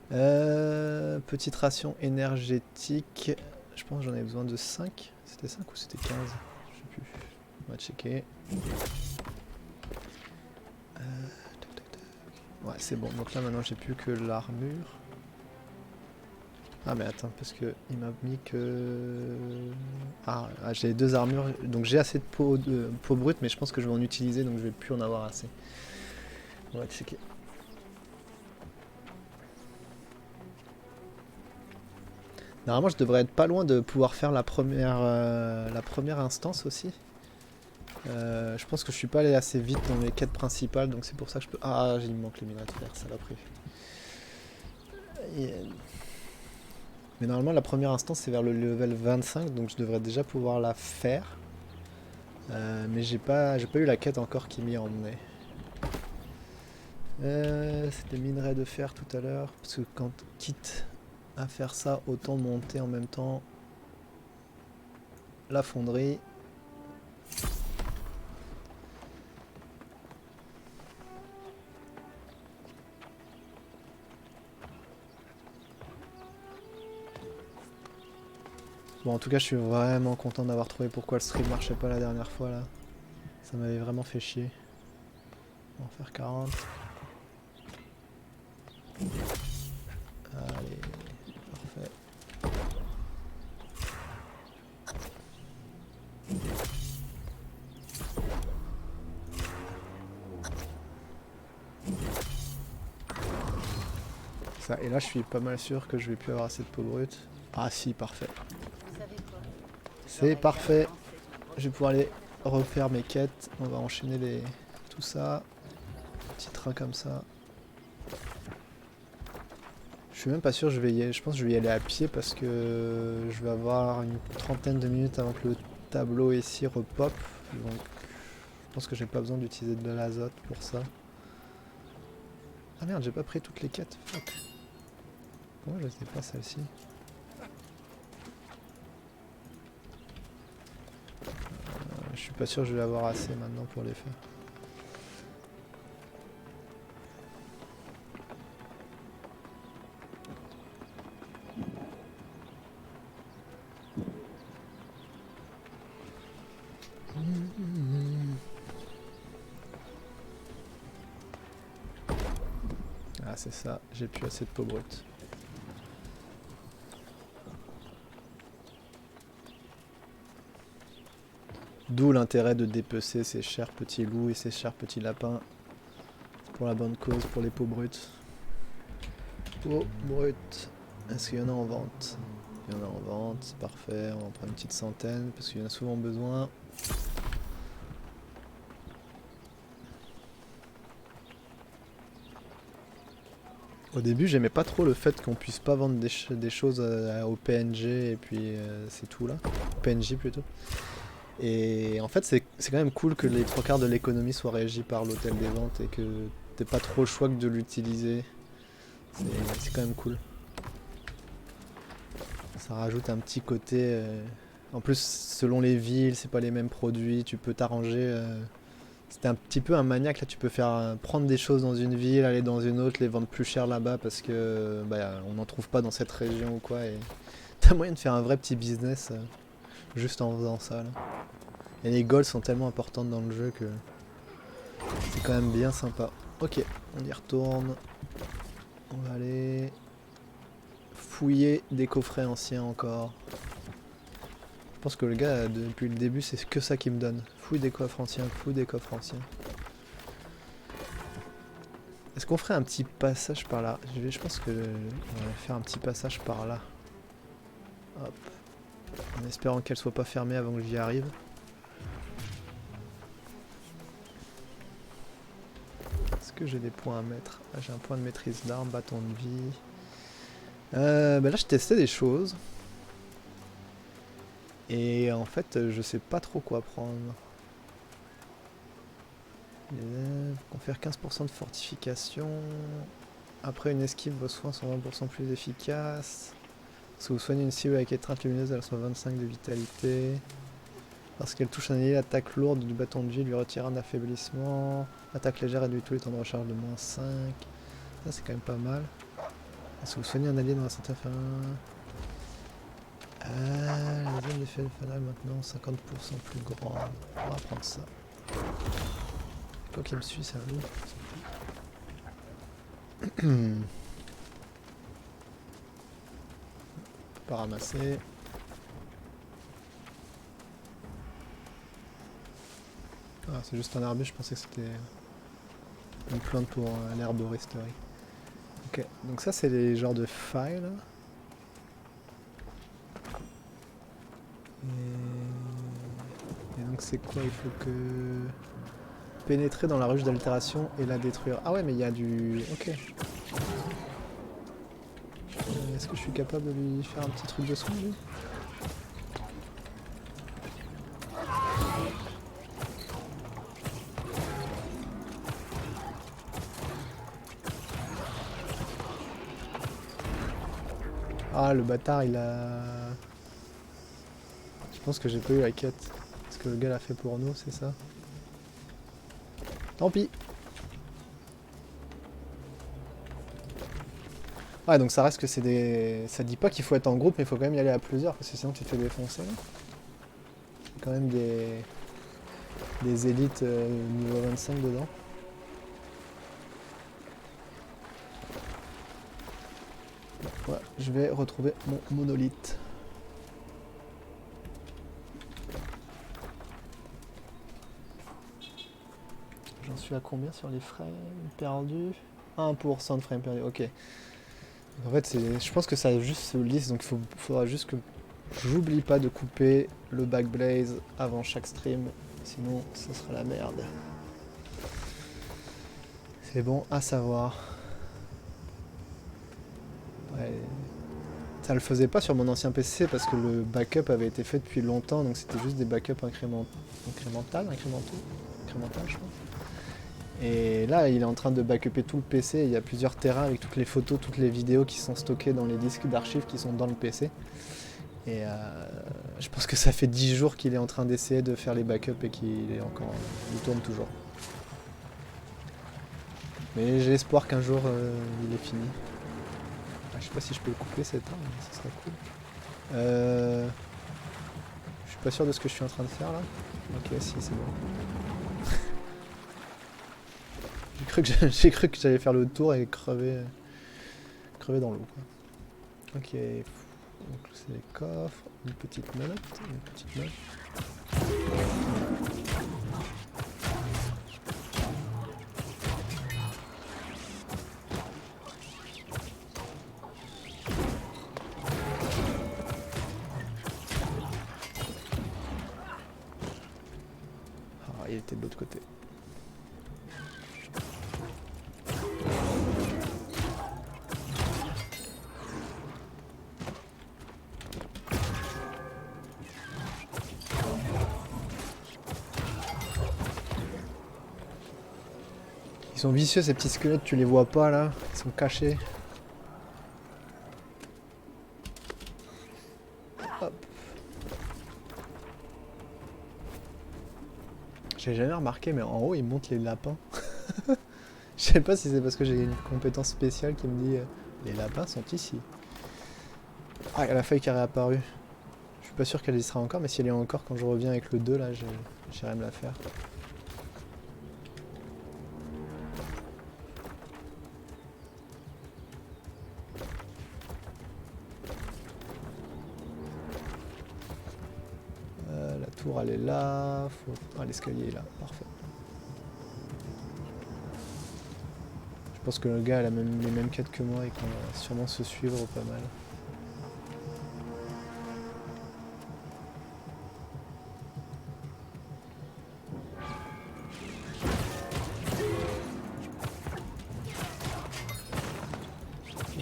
Petite ration énergétique. Je pense que j'en ai besoin de 5. C'était 5 ou c'était 15? Je sais plus. On va checker. Tac, tac, tac. Ouais, c'est bon. Donc là, maintenant, j'ai plus que l'armure. Ah, mais attends, parce que il m'a mis que... Ah, j'ai 2 armures. Donc j'ai assez de peau brute, mais je pense que je vais en utiliser, donc je vais plus en avoir assez. On va checker. Normalement, je devrais être pas loin de pouvoir faire la première instance aussi. Je pense que je suis pas allé assez vite dans mes quêtes principales, donc c'est pour ça que je peux... Ah, il me manque les minerais de fer, ça l'a pris. Mais normalement, la première instance, c'est vers le level 25, donc je devrais déjà pouvoir la faire. Mais j'ai pas eu la quête encore qui m'y emmenait. C'était minerais de fer tout à l'heure, parce que quand quitte à faire ça, autant monter en même temps la fonderie. Bon, en tout cas, je suis vraiment content d'avoir trouvé pourquoi le stream marchait pas la dernière fois là. Ça m'avait vraiment fait chier. On va en faire 40. Allez, parfait. Ça, et là, je suis pas mal sûr que je vais plus avoir assez de peau brute. Ah si, parfait. C'est parfait. Je vais pouvoir aller refaire mes quêtes. On va enchaîner tout ça. Petit train comme ça. Je suis même pas sûr que je vais y aller. Je pense que je vais y aller à pied parce que je vais avoir une trentaine de minutes avant que le tableau ici repop. Donc je pense que j'ai pas besoin d'utiliser de l'azote pour ça. Ah merde, j'ai pas pris toutes les quêtes. Fuck. Pourquoi je sais pas celle-ci? Je suis pas sûr que je vais avoir assez maintenant pour les faire. Ah c'est ça, j'ai plus assez de peau brute. D'où l'intérêt de dépecer ces chers petits loups et ces chers petits lapins. Pour la bonne cause, pour les peaux brutes. Peau brute. Est-ce qu'il y en a en vente? Il y en a en vente, c'est parfait. On va en prendre une petite centaine parce qu'il y en a souvent besoin. Au début, j'aimais pas trop le fait qu'on puisse pas vendre des choses au PNG et puis c'est tout là. PNJ plutôt. Et en fait, c'est quand même cool que les 3/4 de l'économie soient régis par l'hôtel des ventes et que t'aies pas trop le choix que de l'utiliser. C'est quand même cool. Ça rajoute un petit côté En plus, selon les villes, c'est pas les mêmes produits, tu peux t'arranger. C'était un petit peu un maniaque là, tu peux faire prendre des choses dans une ville, aller dans une autre, les vendre plus cher là-bas parce que bah, on n'en trouve pas dans cette région ou quoi. Et t'as moyen de faire un vrai petit business juste en faisant ça là. Et les golds sont tellement importantes dans le jeu que c'est quand même bien sympa. Ok, on y retourne. On va aller fouiller des coffrets anciens encore. Je pense que le gars, depuis le début, c'est que ça qu'il me donne. Fouille des coffres anciens, fouille des coffres anciens. Est-ce qu'on ferait un petit passage par là? Je pense que on va faire un petit passage par là. Hop. En espérant qu'elle soit pas fermée avant que j'y arrive. Est-ce que j'ai des points à mettre? Ah, j'ai un point de maîtrise d'armes, bâton de vie. Bah là, je testais des choses. Et en fait, je sais pas trop quoi prendre. Confère 15% de fortification. Après une esquive, vos soins sont 20% plus efficaces. Si vous soignez une cible avec étreinte lumineuse, elle reçoit 25 de vitalité. Lorsqu'elle touche un allié, l'attaque lourde du bâton de vie lui retire un affaiblissement. Attaque légère réduit tous les temps de recharge de -5. Ça c'est quand même pas mal. Si vous soignez un allié dans un certain la zone d'effet fanal maintenant 50% plus grande. On va prendre ça. Quoi qu'il me suit, ça va. Pas ramasser. Ah, c'est juste un arbuste, je pensais que c'était une plante pour l'herboristerie. Ok, donc ça c'est les genres de failles là. Et donc c'est quoi? Il faut que... pénétrer dans la ruche d'altération et la détruire. Ah ouais, mais il y a du... Ok. Est-ce que je suis capable de lui faire un petit truc de soin, lui? Ah, le bâtard, il a... Je pense que j'ai pas eu la quête. Ce que le gars l'a fait pour nous, c'est ça? Tant pis. Ouais, donc ça reste que c'est des... Ça dit pas qu'il faut être en groupe, mais il faut quand même y aller à plusieurs, parce que sinon tu te fais défoncer. C'est quand même des élites niveau 25 dedans. Ouais, je vais retrouver mon monolithe. J'en suis à combien sur les frames perdus? 1% de frames perdus, ok. En fait, je pense que ça juste se lisse, donc il faudra juste que j'oublie pas de couper le backblaze avant chaque stream, sinon ça sera la merde. C'est bon à savoir. Ouais. Ça le faisait pas sur mon ancien PC parce que le backup avait été fait depuis longtemps, donc c'était juste des backups incrémentaux, je pense. Et là, il est en train de backuper tout le PC. Il y a plusieurs terras avec toutes les photos, toutes les vidéos qui sont stockées dans les disques d'archives qui sont dans le PC. Et je pense que ça fait 10 jours qu'il est en train d'essayer de faire les backups et qu'il tourne toujours. Mais j'ai espoir qu'un jour il est fini. Ah, je sais pas si je peux le couper cet arbre, mais ça serait cool. Je suis pas sûr de ce que je suis en train de faire là. Ok, si, c'est bon. J'ai cru que j'allais faire le tour et crever dans l'eau. Ok, donc c'est les coffres, une petite note. Ah, il était de l'autre côté. Ils sont vicieux ces petits squelettes, tu les vois pas là, ils sont cachés. Hop. J'ai jamais remarqué, mais en haut, ils montent les lapins. Je sais pas si c'est parce que j'ai une compétence spéciale qui me dit les lapins sont ici. Ah, il y a la feuille qui est réapparue. Je suis pas sûr qu'elle y sera encore, mais si elle est encore quand je reviens avec le 2, là, j'irai me la faire. La tour, elle est là. Ah, l'escalier est là. Parfait. Je pense que le gars a les mêmes quêtes que moi et qu'on va sûrement se suivre pas mal.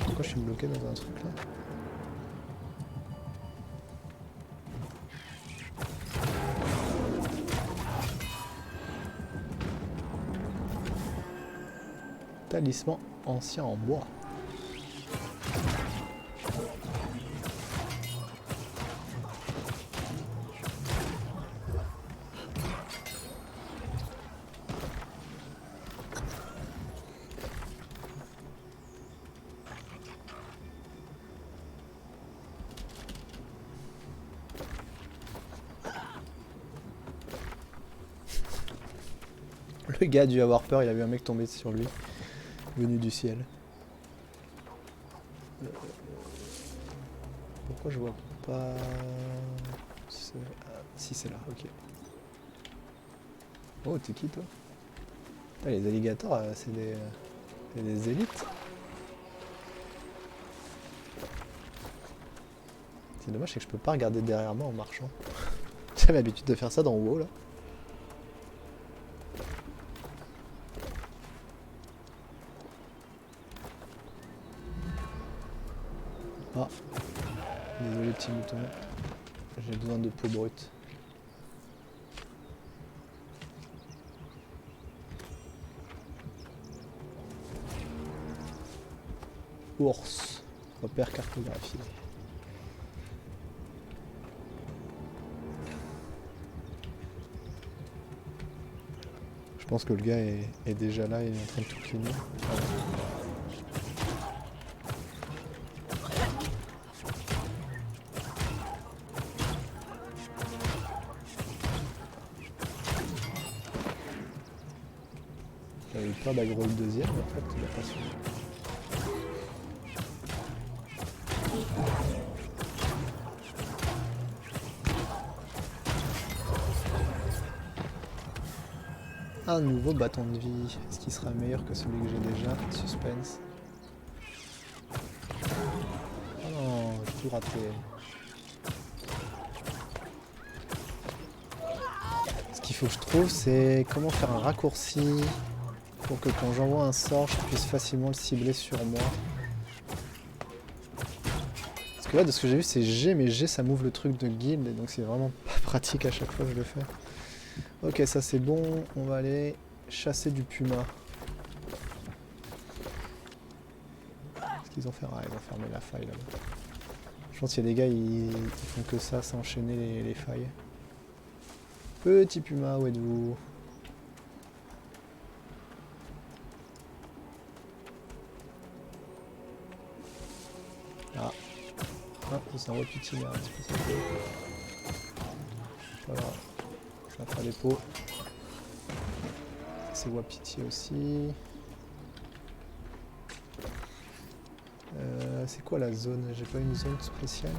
Pourquoi je suis bloqué dans un truc là? Talisman ancien en bois. Le gars a dû avoir peur, il a vu un mec tomber sur lui, venu du ciel. Pourquoi je vois pas... Si c'est là, ok. Oh, t'es qui toi? Ah, les alligators, c'est des élites. C'est dommage, c'est que je peux pas regarder derrière moi en marchant. J'avais l'habitude de faire ça dans WoW là. Ah, désolé petit mouton, j'ai besoin de peau brute. Ours, repère cartographié. Je pense que le gars est déjà là, il est en train de tout cleaner. J'avais eu peur d'aggro le deuxième, mais en fait il a pas su. Un nouveau bâton de vie. Est-ce qu'il sera meilleur que celui que j'ai déjà? Suspense. Oh non, j'ai tout raté. Ce qu'il faut que je trouve, c'est comment faire un raccourci pour que quand j'envoie un sort, je puisse facilement le cibler sur moi. Parce que là, de ce que j'ai vu, c'est G, mais G, ça m'ouvre le truc de guild, et donc c'est vraiment pas pratique à chaque fois que je le fais. Ok, ça c'est bon, on va aller chasser du puma. Qu'est-ce qu'ils ont fait? Ah, ils ont fermé la faille là-bas. Je pense qu'il y a des gars, ils font que ça, s'enchaîner les failles. Petit puma, où êtes-vous? Ah. Ah, c'est un wapiti là. Pas grave. Ça fera des pots. C'est wapiti aussi. C'est quoi la zone? J'ai pas une zone spéciale.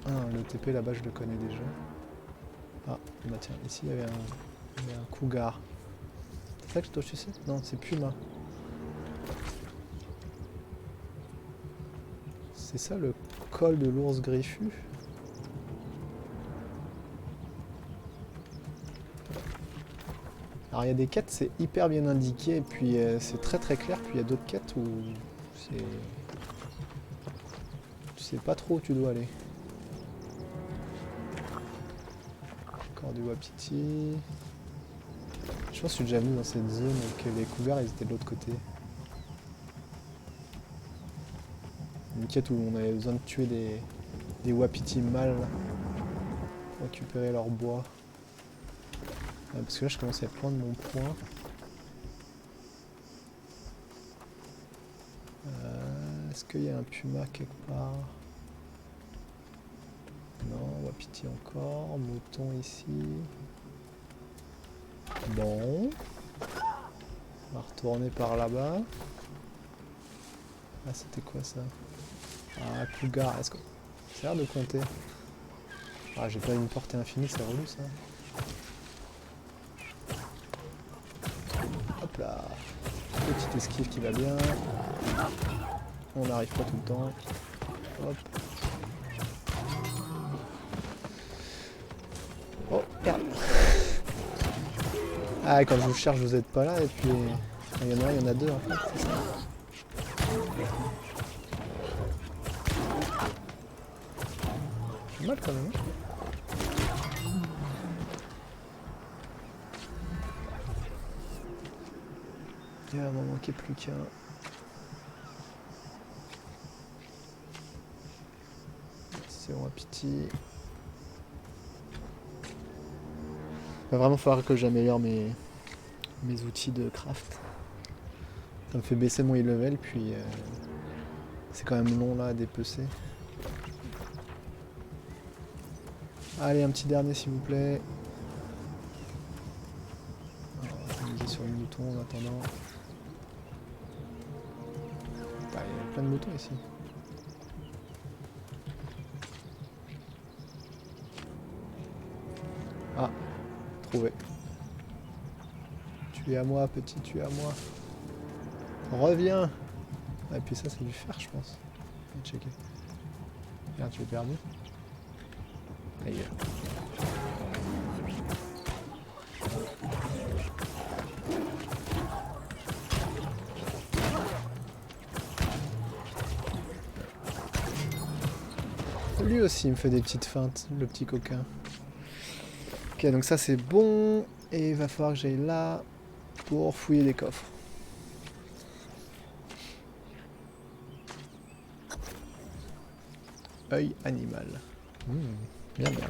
Ah, le TP là-bas je le connais déjà. Ah, bah tiens, ici il y avait un cougar. C'est ça que je dois chasser? Non, c'est puma. C'est ça le col de l'ours griffu? Alors il y a des quêtes, c'est hyper bien indiqué, et puis c'est très très clair, puis il y a d'autres quêtes où c'est... Tu sais pas trop où tu dois aller. Encore du wapiti. Je pense que je suis déjà venu dans cette zone et que les cougars ils étaient de l'autre côté. une quête où on avait besoin de tuer des wapitis mâles pour récupérer leur bois. Parce que là je commence à prendre mon point. Est-ce qu'il y a un puma quelque part? Non, wapiti encore, mouton ici. Bon. On va retourner par là-bas. Ah, c'était quoi ça? Ah, cougar, est-ce que... Ça a l'air de compter. Ah, j'ai pas une portée infinie, c'est relou ça. Hop là. Petite esquive qui va bien. On n'arrive pas tout le temps. Hop. Oh, merde. Ah, quand je vous cherche, vous êtes pas là, et puis... Il y en a un, il y en a deux en fait, c'est ça. C'est mal quand même. Il va m'en manquer plus qu'un. C'est wapiti. Il va vraiment falloir que j'améliore mes outils de craft. Ça me fait baisser mon e-level, puis c'est quand même long là à dépecer. Allez, un petit dernier s'il vous plaît. On va miser sur le mouton en attendant. Ah, il y a plein de moutons ici. Ah, trouvé. Tu es à moi, petit, tu es à moi. Reviens. Ah, et puis ça, c'est du fer, je pense. On va checker. Merde, tu es perdu. Aïe. Lui aussi, il me fait des petites feintes, le petit coquin. Ok, donc ça, c'est bon. Et il va falloir que j'aille là pour fouiller les coffres. Œil animal. Bien, bien.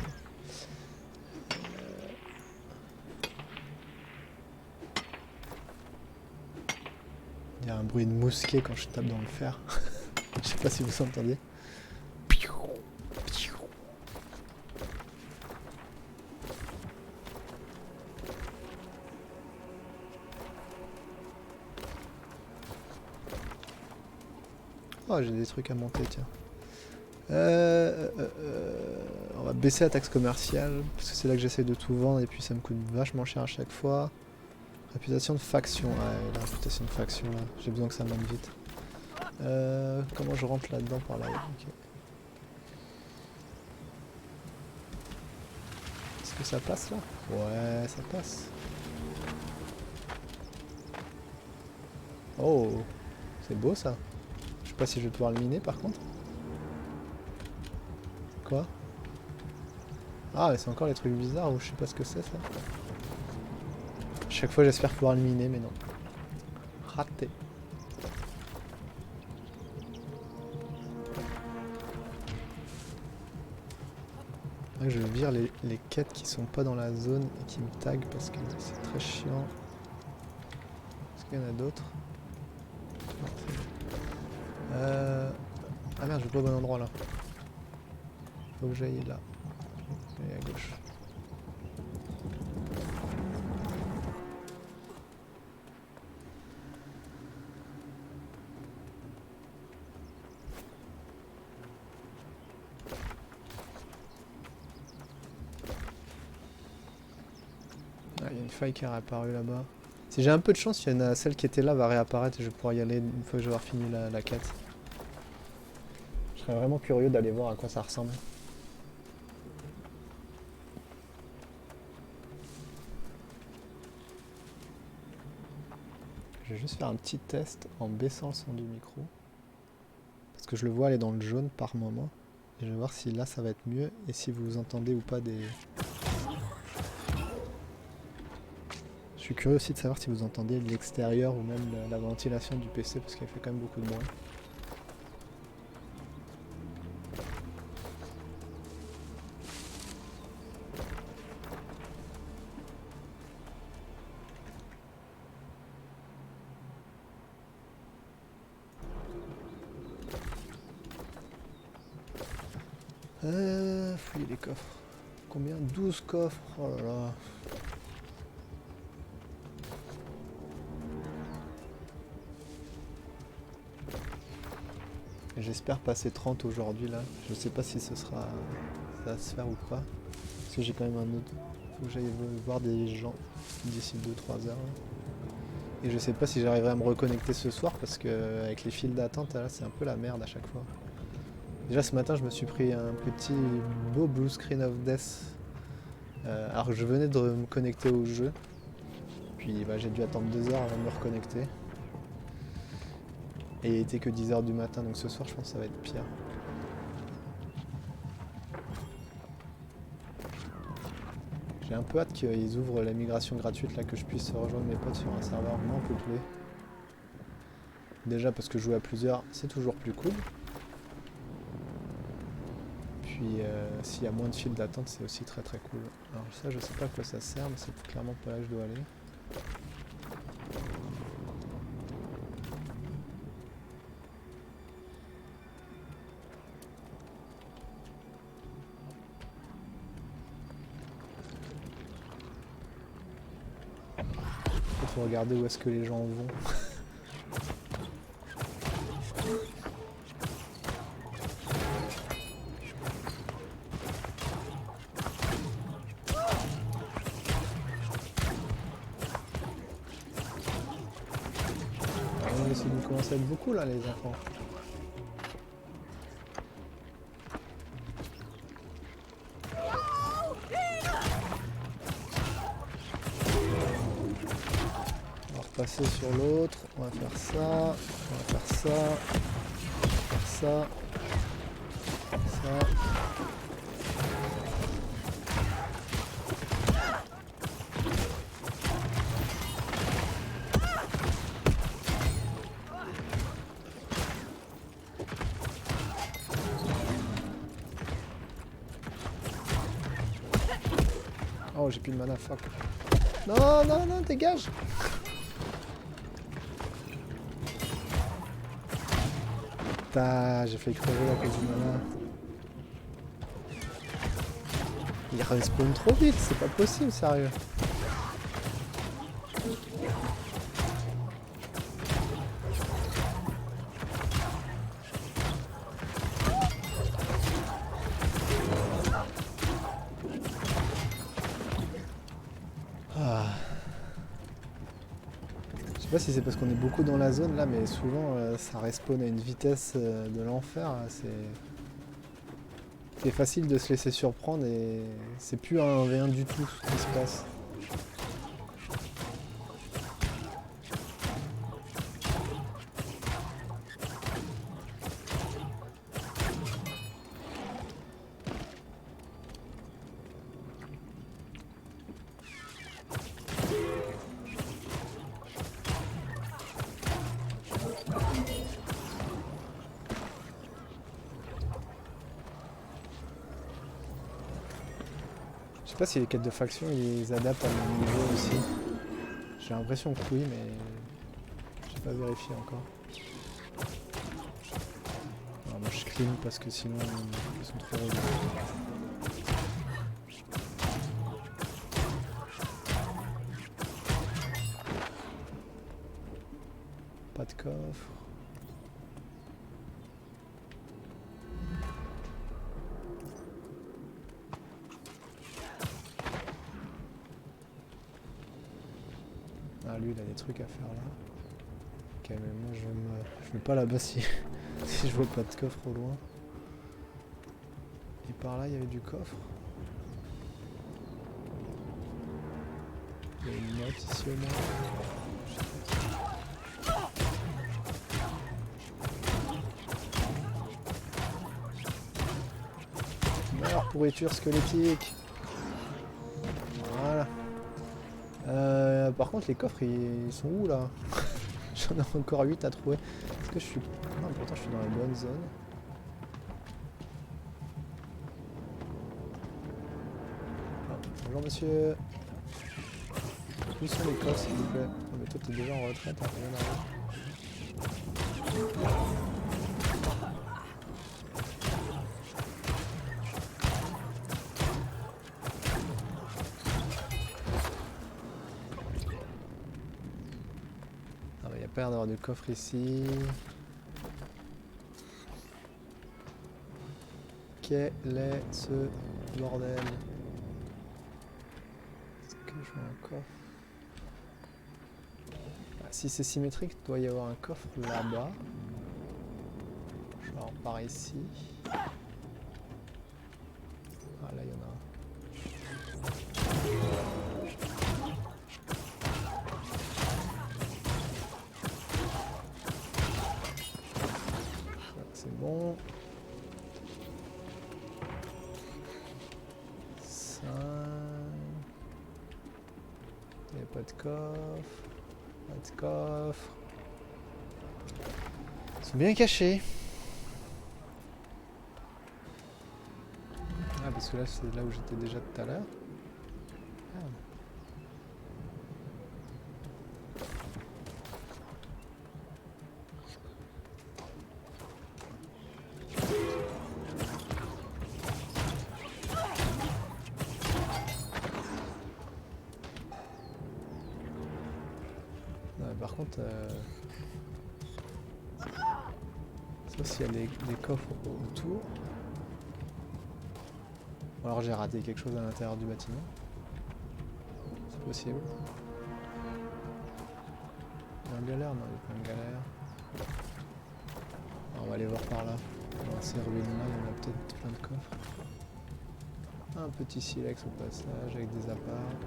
Il y a un bruit de mousquet quand je tape dans le fer. Je sais pas si vous entendez. Oh, j'ai des trucs à monter, tiens. On va baisser la taxe commerciale, parce que c'est là que j'essaie de tout vendre, et puis ça me coûte vachement cher à chaque fois. Réputation de faction, ouais, la réputation de faction, là, j'ai besoin que ça monte vite. Comment je rentre là-dedans par là? Okay. Est-ce que ça passe là? Ouais, ça passe. Oh, c'est beau ça. Je sais pas si je vais pouvoir le miner par contre. Quoi? Ah, mais c'est encore les trucs bizarres ou je sais pas ce que c'est ça. Chaque fois j'espère pouvoir le miner, mais non. Raté. Je vire les quêtes qui sont pas dans la zone et qui me taguent parce que c'est très chiant. Est-ce qu'il y en a d'autres? Ah merde, je vais pas au bon endroit là. Faut que j'aille là. Et à gauche. Ah, il y a une faille qui est réapparue là-bas. Si j'ai un peu de chance, il y en a celle qui était là va réapparaître et je vais pouvoir y aller une fois que je vais avoir fini la quête. Je serais vraiment curieux d'aller voir à quoi ça ressemble. Je vais juste faire un petit test en baissant le son du micro. Parce que je le vois aller dans le jaune par moment. Et je vais voir si là ça va être mieux et si vous entendez ou pas des... Je suis curieux aussi de savoir si vous entendez l'extérieur ou même la ventilation du PC parce qu'elle fait quand même beaucoup de bruit. Fouiller les coffres. Combien? 12 coffres. Oh là là. J'espère passer 30 aujourd'hui là. Je sais pas si ça va se faire ou pas. Parce que j'ai quand même un autre. Faut que j'aille voir des gens d'ici 2-3 heures. Là. Et je sais pas si j'arriverai à me reconnecter ce soir parce que avec les files d'attente là c'est un peu la merde à chaque fois. Déjà ce matin je me suis pris un petit beau blue screen of death. Alors que je venais de me connecter au jeu. Puis bah, j'ai dû attendre 2 heures avant de me reconnecter. Et il était que 10 h du matin, donc ce soir je pense que ça va être pire. J'ai un peu hâte qu'ils ouvrent la migration gratuite là, que je puisse rejoindre mes potes sur un serveur moins peuplé. Déjà parce que jouer à plusieurs c'est toujours plus cool. Puis s'il y a moins de files d'attente c'est aussi très très cool. Alors ça je sais pas à quoi ça sert mais c'est clairement pas là que je dois aller. Faut regarder où est-ce que les gens vont. Ça commence à être beaucoup là les enfants. Passer sur l'autre, on va faire ça, on va faire ça, on va faire ça, ça. Oh j'ai plus de mana, fuck. Non, non, non, dégage. J'ai failli crever à cause du mana. Il respawn trop vite, c'est pas possible, sérieux. Je sais pas si c'est parce qu'on est beaucoup dans la zone là, mais souvent ça respawn à une vitesse de l'enfer. C'est facile de se laisser surprendre et c'est plus un 1v1 du tout ce qui se passe. Je sais pas si les quêtes de faction ils adaptent à mon niveau aussi. J'ai l'impression que oui, mais j'ai pas vérifié encore. Alors moi je clean parce que sinon ils sont trop relous. Pas de coffre. Ah lui il a des trucs à faire là. Ok mais moi je vais pas là-bas si je vois pas de coffre au loin. Et par là il y avait du coffre. Il y a une note ici au moins. Meurs pourriture squelettique. Voilà. Par contre les coffres ils sont où là? J'en ai encore 8 à trouver. Est-ce que je suis... Non pourtant je suis dans la bonne zone. Ah, bonjour monsieur. Où sont les coffres s'il vous plaît? Oh, mais toi t'es déjà en retraite, hein, rien à voir. pas l'air d'avoir de coffre ici. Quel est ce bordel? Est-ce que je vois un coffre? Ah, si c'est symétrique, il doit y avoir un coffre là-bas. Genre par ici. Ah là il y en a un. C'est bon. Ça. Il n'y a pas de coffre. Pas de coffre. Ils sont bien cachés. Ah parce que là c'est là où j'étais déjà tout à l'heure. Ah. Ouais, par contre, sauf s'il y a des coffres autour. Ou alors j'ai raté quelque chose à l'intérieur du bâtiment. C'est possible. Il y a une galère? Non, il n'y a pas une galère. Alors, on va aller voir par là. Dans ces ruines-là, il y en a peut-être plein de coffres. Un petit silex au passage avec des apparts.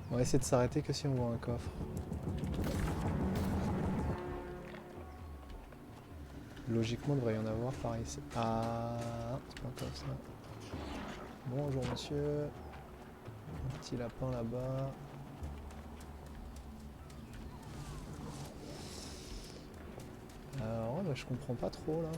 On va essayer de s'arrêter que si on voit un coffre. Logiquement, il devrait y en avoir par ici. Ah, c'est pas un coffre ça. Bonjour monsieur. Un petit lapin là-bas. Alors, ouais, bah, je comprends pas trop là.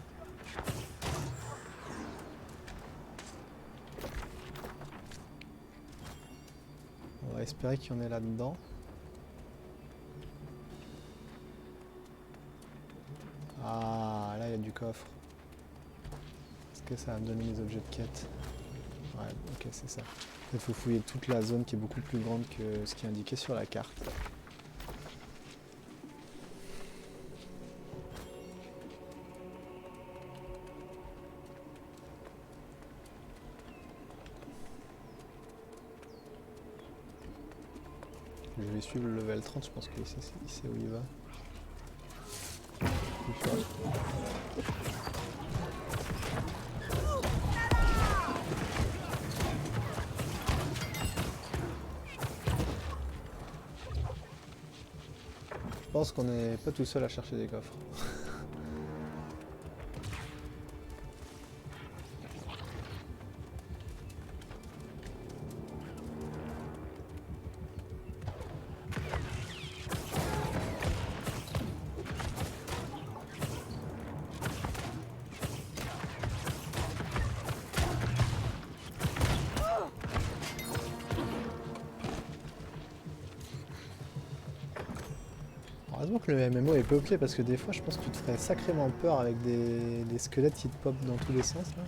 On va espérer qu'il y en ait là-dedans. Ah, là il y a du coffre. Est-ce que ça va me donner les objets de quête? Ouais, ok, c'est ça. Il faut fouiller toute la zone qui est beaucoup plus grande que ce qui est indiqué sur la carte. Je vais suivre le level 30, je pense qu'il sait où il va. Ou pas. Je pense qu'on n'est pas tout seul à chercher des coffres. Heureusement que le MMO est peuplé parce que des fois je pense que tu te ferais sacrément peur avec des squelettes qui te popent dans tous les sens là.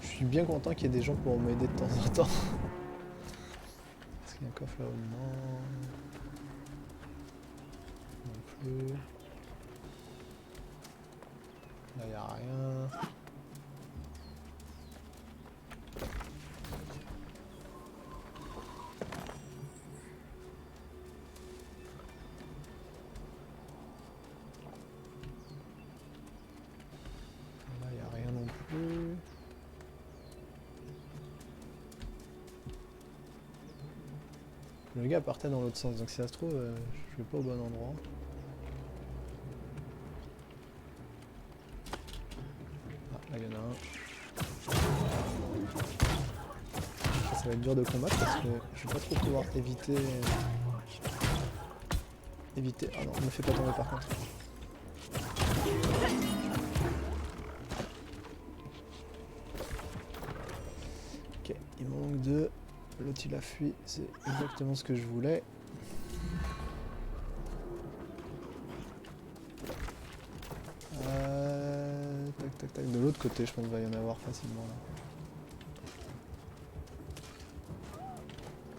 Je suis bien content qu'il y ait des gens pour m'aider de temps en temps. Est-ce qu'il y a un coffre là-haut? Non. Non plus. Là il n'y a rien. Le gars partait dans l'autre sens, donc si ça se trouve, je vais pas au bon endroit. Ah, là il y en a un. Ça va être dur de combattre parce que je vais pas trop pouvoir éviter... Ah non, ne me fais pas tomber par contre. Ok, il m'en manque deux. L'autre il a fui, c'est exactement ce que je voulais. tac, tac. De l'autre côté, je pense qu'il va y en avoir facilement là.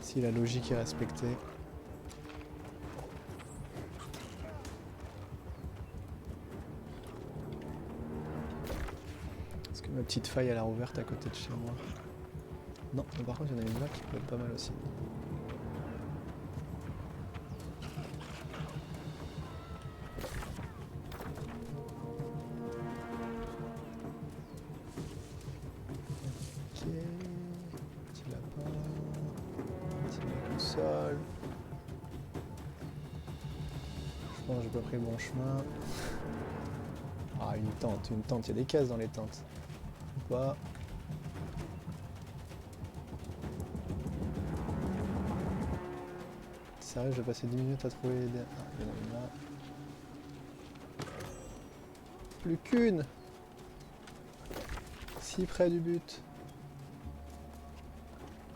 Si la logique est respectée. Est-ce que ma petite faille elle a ouverte à côté de chez moi? Non, mais par contre il y en a une là qui peut être pas mal aussi. Ok, petit lapin, petit mec au sol. Je pense que j'ai pas pris le bon chemin. Ah, une tente, il y a des caisses dans les tentes. Ou pas. Sérieux, je vais passer 10 minutes à trouver les... Ah, il y en a une là. Plus qu'une! Si près du but.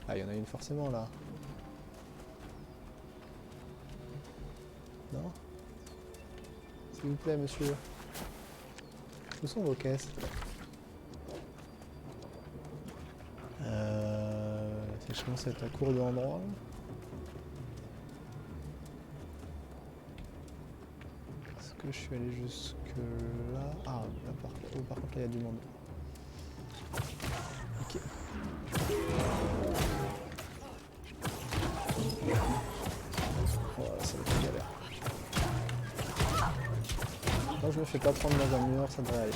Ah, il y en a une forcément là. Non? S'il vous plaît, monsieur. Où sont vos caisses? Je commence à être à court d'endroits. Est-ce que je suis allé jusque là? Ah, là, par contre là il y a du monde. Ok. Voilà, ça va être galère. Quand je me fais pas prendre dans un mur, ça devrait aller.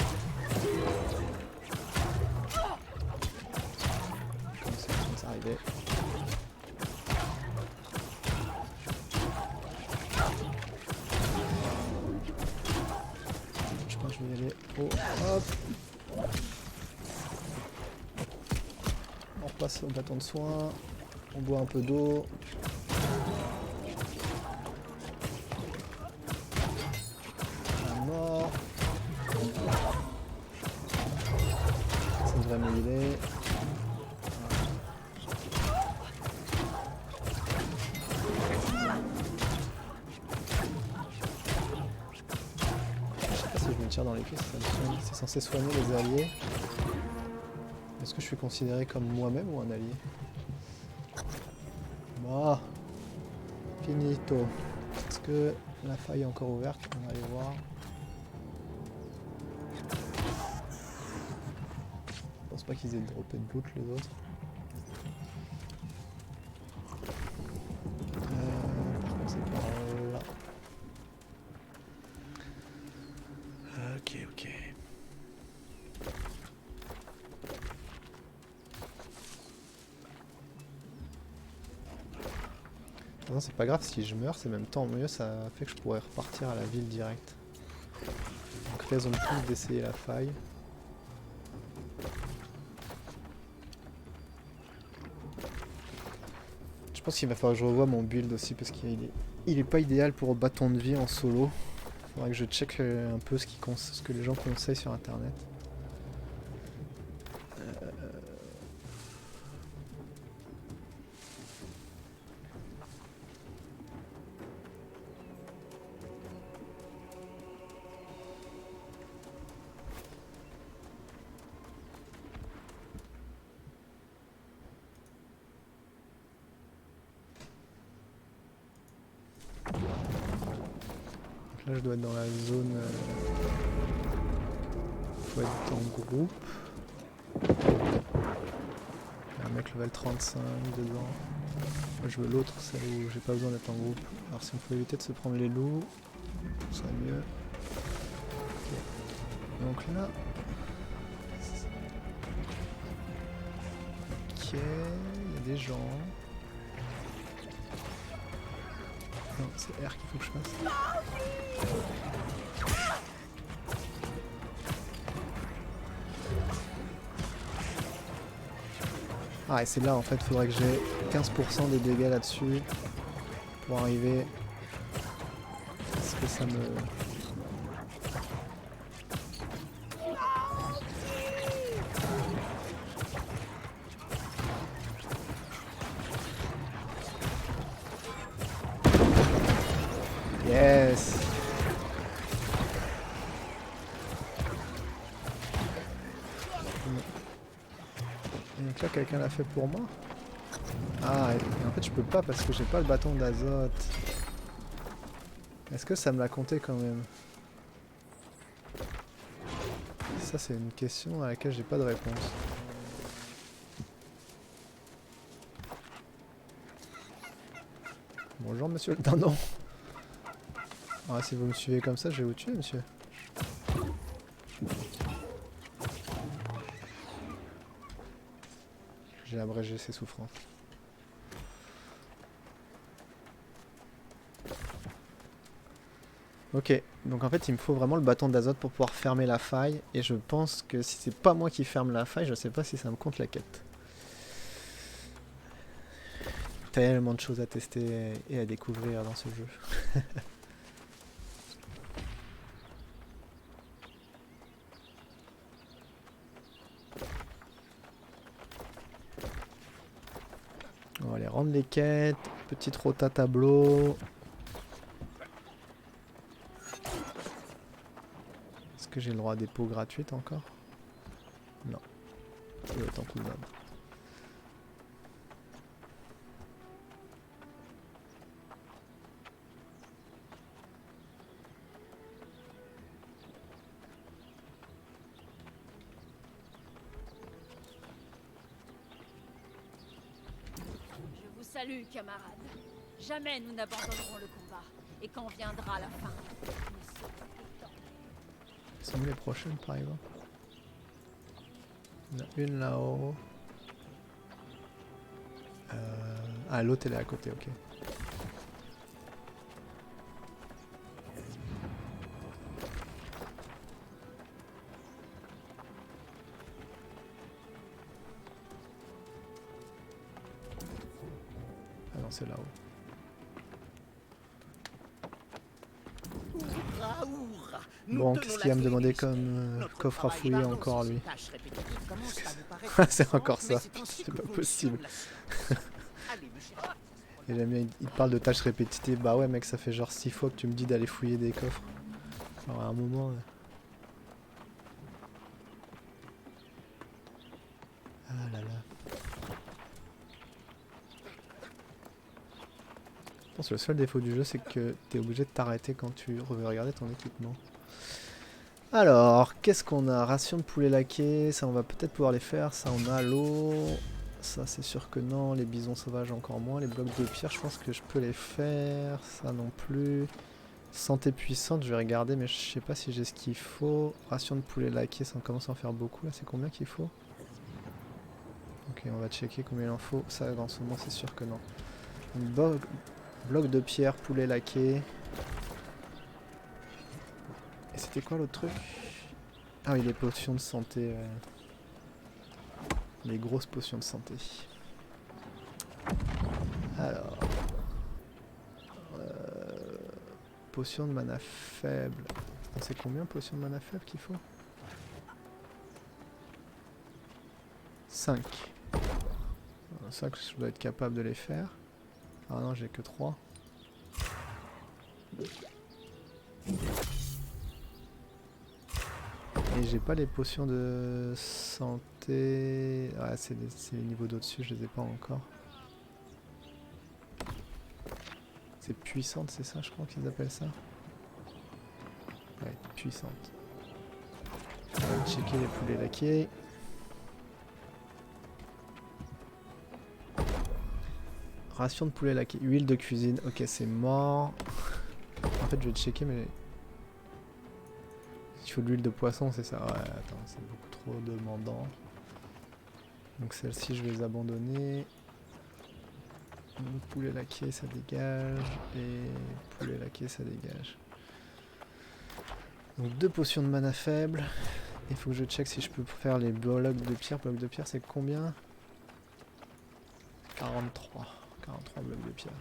Comme ça, je pense arriver. Je pense que je vais y aller. Oh, hop! On repasse au bâton de soin. On boit un peu d'eau. Ça devrait me healer. Je sais pas si je me tire dans les pieds, c'est censé soigner les alliés. Est-ce que je suis considéré comme moi-même ou un allié? Bah, finito. Est-ce que la faille est encore ouverte? On va aller voir. Je pense pas qu'ils aient droppé de loot les autres. Par contre c'est par là. Ok, ok. Non, c'est pas grave si je meurs, c'est même tant mieux, ça fait que je pourrais repartir à la ville directe. Donc raison de plus d'essayer la faille. Je pense qu'il va falloir que je revoie mon build aussi parce qu'il est pas idéal pour bâton de vie en solo. Faudrait que je check un peu ce que les gens conseillent sur internet. Là, je dois être dans la zone. Faut être en groupe. Il y a un mec level 35 dedans. Moi, je veux l'autre, celle où j'ai pas besoin d'être en groupe. Alors, si on peut éviter de se prendre les loups, ce serait mieux. Okay. Donc là. Ok, il y a des gens. Non, c'est R qu'il faut que je fasse. Ah, et c'est là en fait, il faudrait que j'ai 15% des dégâts là-dessus pour arriver à ce que ça me... Yes. truc là, quelqu'un l'a fait pour moi? Ah, et en fait je peux pas parce que j'ai pas le bâton d'azote. Est-ce que ça me l'a compté quand même? Ça c'est une question à laquelle j'ai pas de réponse. Bonjour monsieur le dindon. Ah, si vous me suivez comme ça, je vais vous tuer monsieur. J'ai abrégé ses souffrances. Ok, donc en fait il me faut vraiment le bâton d'azote pour pouvoir fermer la faille. Et je pense que si c'est pas moi qui ferme la faille, je sais pas si ça me compte la quête. Tellement de choses à tester et à découvrir dans ce jeu. On va aller rendre les quêtes. Petite rota tableau. Est-ce que j'ai le droit à des pots gratuites encore? Non. Ça doit être en cooldown. Je vous salue, camarades. Jamais nous n'abandonnerons le combat. Et quand viendra la fin, nous serons étendus. Sont où les prochaines par exemple? Il y en a une là-haut. Ah, l'autre elle est à côté, ok. Ah non, c'est là-haut. Hourra, hourra. Nous Bon, tenons qu'est-ce la qu'il va me clé demander des mystères. comme Notre coffre à travail fouiller avance encore sur lui? ces tâches répétitives commencent à vous paraître C'est encore étranges, mais ça. c'est ainsi C'est que pas fonctionne possible. la science. Allez, me chercher. Et j'aime bien, il parle de tâches répétitives. Bah ouais mec, ça fait genre 6 fois que tu me dis d'aller fouiller des coffres. Alors à un moment... Ah là là. Je pense que le seul défaut du jeu, c'est que t'es obligé de t'arrêter quand tu veux regarder ton équipement. Alors, qu'est-ce qu'on a? Ration de poulet laqué, ça on va peut-être pouvoir les faire. Ça on a l'eau. Ça c'est sûr que non. Les bisons sauvages encore moins. Les blocs de pierre, je pense que je peux les faire. Ça non plus. Santé puissante, je vais regarder, mais je sais pas si j'ai ce qu'il faut. Ration de poulet laqué, ça commence à en faire beaucoup. Là, c'est combien qu'il faut? Ok, on va checker combien il en faut. Ça, dans ce moment, c'est sûr que non. Bloc de pierre, poulet laqué. Et c'était quoi l'autre truc? Ah oui, les potions de santé. Les grosses potions de santé. Alors. Potion de mana faible. C'est combien potion de mana faible qu'il faut? 5. 5, je dois être capable de les faire. Ah non, j'ai que 3. Et j'ai pas les potions de santé. Ouais, c'est les niveaux d'au-dessus, je les ai pas encore. C'est puissante, c'est ça, je crois qu'ils appellent ça. Ouais, puissante. On va checker les poulets laqués. Ration de poulet laqué. Huile de cuisine. Ok, c'est mort. En fait, je vais checker, mais... Il faut de l'huile de poisson, c'est ça? Ouais, attends, c'est beaucoup trop demandant. Donc celles-ci, je vais les abandonner. Poulet laqué, ça dégage. Et poulet laqué, ça dégage. Donc 2 potions de mana faible. Il faut que je check si je peux faire les blocs de pierre. Blocs de pierre, c'est combien? 43. 43 blocs de pierre.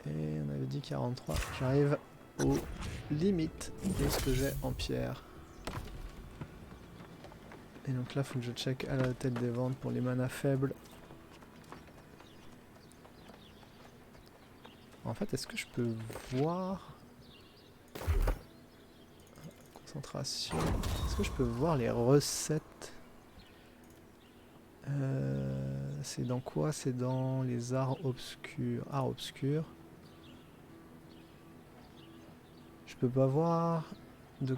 Et on avait dit 43. J'arrive aux limites de ce que j'ai en pierre. Et donc là, faut que je check à la tête des ventes pour les manas faibles. En fait, est-ce que je peux voir... Concentration. Est-ce que je peux voir les recettes? C'est dans quoi? C'est dans les arts obscurs. Arts obscurs. Je peux pas voir de...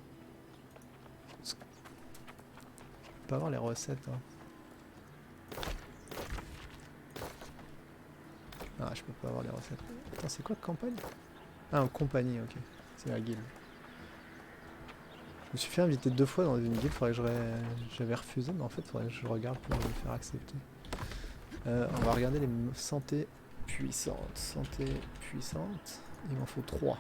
Je peux pas voir les recettes. Hein. Ah, je peux pas voir les recettes. Attends, c'est quoi campagne? Ah, en compagnie, ok. C'est la guilde. Je me suis fait inviter 2 fois dans une guilde, j'avais refusé, mais en fait, faudrait que je regarde pour me faire accepter. On va regarder les santé puissantes. Santé puissante. Il m'en faut 3.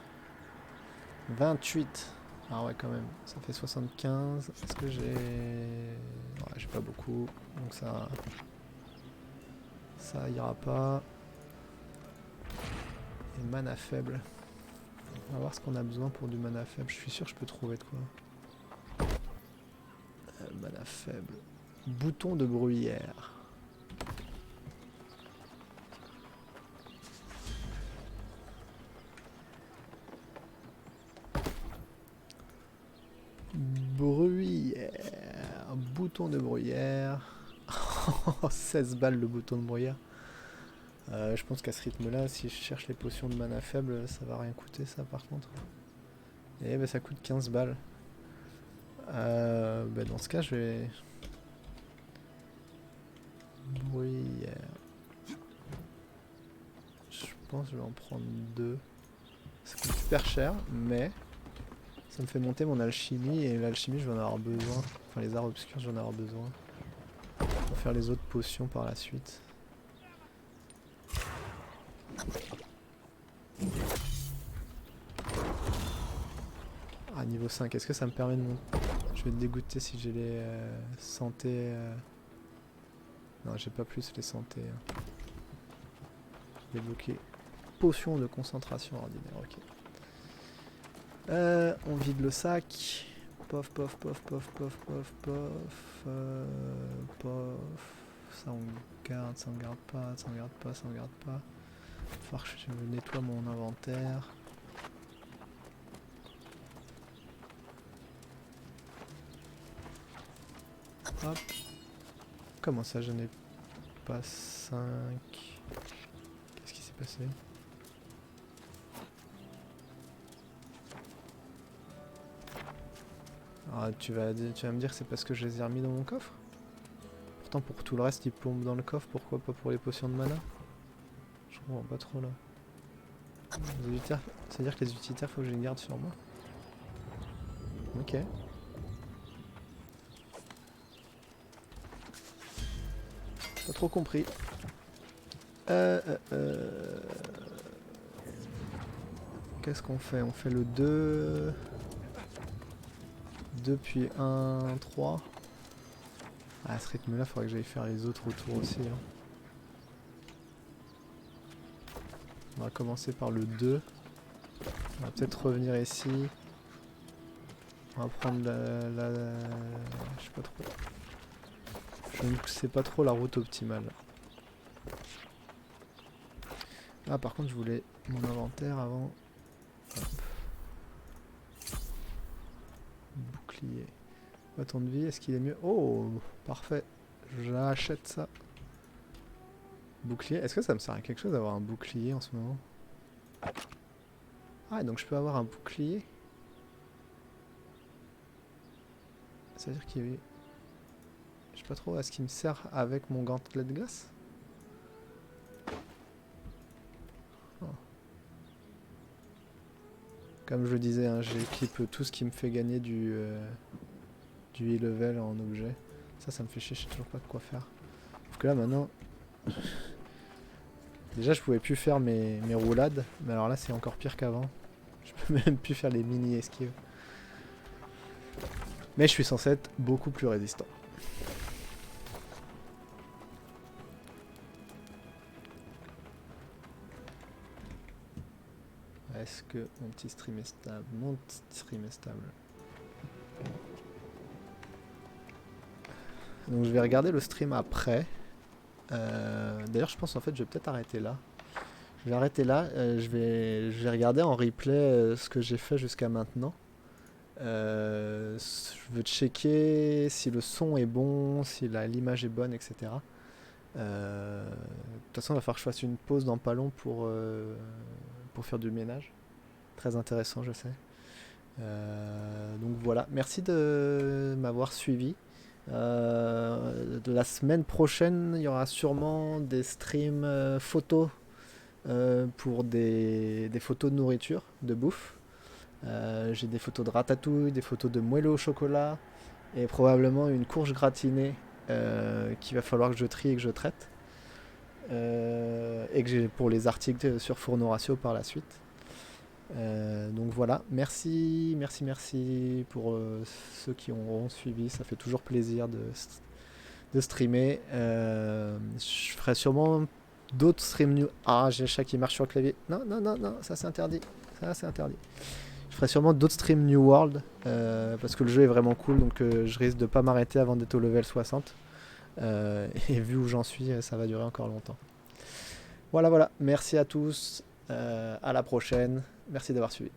28. Ah ouais, quand même. Ça fait 75. Est-ce que j'ai... Ouais, j'ai pas beaucoup. Donc ça ira pas. Et mana faible. On va voir ce qu'on a besoin pour du mana faible. Je suis sûr que je peux trouver de quoi. Mana faible. Bouton de bruyère. Bruyère. Bouton de bruyère. 16 balles le bouton de bruyère. Je pense qu'à ce rythme-là, si je cherche les potions de mana faible, ça va rien coûter ça par contre. Et bah, ça coûte 15 balles. Bah, dans ce cas, je vais... Bruyère. Je pense que je vais en prendre 2. Ça coûte super cher, mais ça me fait monter mon alchimie, et l'alchimie, je vais en avoir besoin. Enfin, les arts obscurs, je vais en avoir besoin. Pour faire les autres potions par la suite. Ah, niveau 5, est-ce que ça me permet de monter? Je vais te dégoûter si j'ai les santé... Non, j'ai pas plus les santé. Hein. Débloquer. Potion de concentration ordinaire, ok. On vide le sac. Pof, pof, pof, pof, pof, pof, pof. Pof. Ça on garde, ça on garde pas, ça on garde pas, ça on garde pas. Faut que je nettoie mon inventaire. Hop. Comment ça je n'ai pas 5? Qu'est-ce qui s'est passé? Ah, tu vas me dire que c'est parce que je les ai remis dans mon coffre? Pourtant pour tout le reste ils plombent dans le coffre, pourquoi pas pour les potions de mana? Je comprends pas trop là. Les utilitaires, c'est-à-dire que les utilitaires faut que je les garde sur moi? Ok. Pas trop compris. Qu'est-ce qu'on fait? On fait le 2... 2 puis 1, 3. Ah, à ce rythme-là, il faudrait que j'aille faire les autres autour aussi. Hein. On va commencer par le 2. On va peut-être revenir ici. On va prendre la... Je sais pas trop. Je ne sais pas trop la route optimale. Ah, par contre, je voulais mon inventaire avant. Hop. Bouclier. Bâton de vie, est-ce qu'il est mieux? Oh, parfait. J'achète ça. Bouclier. Est-ce que ça me sert à quelque chose d'avoir un bouclier en ce moment? Ah, donc je peux avoir un bouclier? C'est-à-dire qu'il est... Je sais pas trop, est-ce qu'il me sert avec mon gantelet de glace? Oh. Comme je le disais, hein, j'équipe tout ce qui me fait gagner du e-level en objet. Ça me fait chier, je sais toujours pas de quoi faire. Parce que là maintenant... Déjà je pouvais plus faire mes roulades, mais alors là c'est encore pire qu'avant. Je peux même plus faire les mini esquives. Mais je suis censé être beaucoup plus résistant. Est-ce que mon petit stream est stable? Mon petit stream est stable. Donc je vais regarder le stream après. D'ailleurs je pense en fait je vais peut-être arrêter là. Je vais arrêter là, je vais regarder en replay ce que j'ai fait jusqu'à maintenant. Je veux checker si le son est bon, si l'image est bonne, etc. De toute façon, il va falloir que je fasse une pause dans pas long pour faire du ménage. Très intéressant, je sais. Donc voilà, merci de m'avoir suivi. De la semaine prochaine, il y aura sûrement des streams photos pour des photos de nourriture, de bouffe. J'ai des photos de ratatouille, des photos de moelleux au chocolat et probablement une courge gratinée qu'il va falloir que je trie et que je traite. Et que j'ai pour les articles sur Fourneau Ratio par la suite. Donc voilà, merci pour ceux qui auront suivi, ça fait toujours plaisir de streamer. Je ferai sûrement d'autres streams new. Ah, j'ai le chat qui marche sur le clavier. Non, ça c'est interdit. Ça c'est interdit. Je ferai sûrement d'autres streams New World parce que le jeu est vraiment cool, donc je risque de pas m'arrêter avant d'être au level 60. Et vu où j'en suis, ça va durer encore longtemps. Voilà, merci à tous. À la prochaine. Merci d'avoir suivi.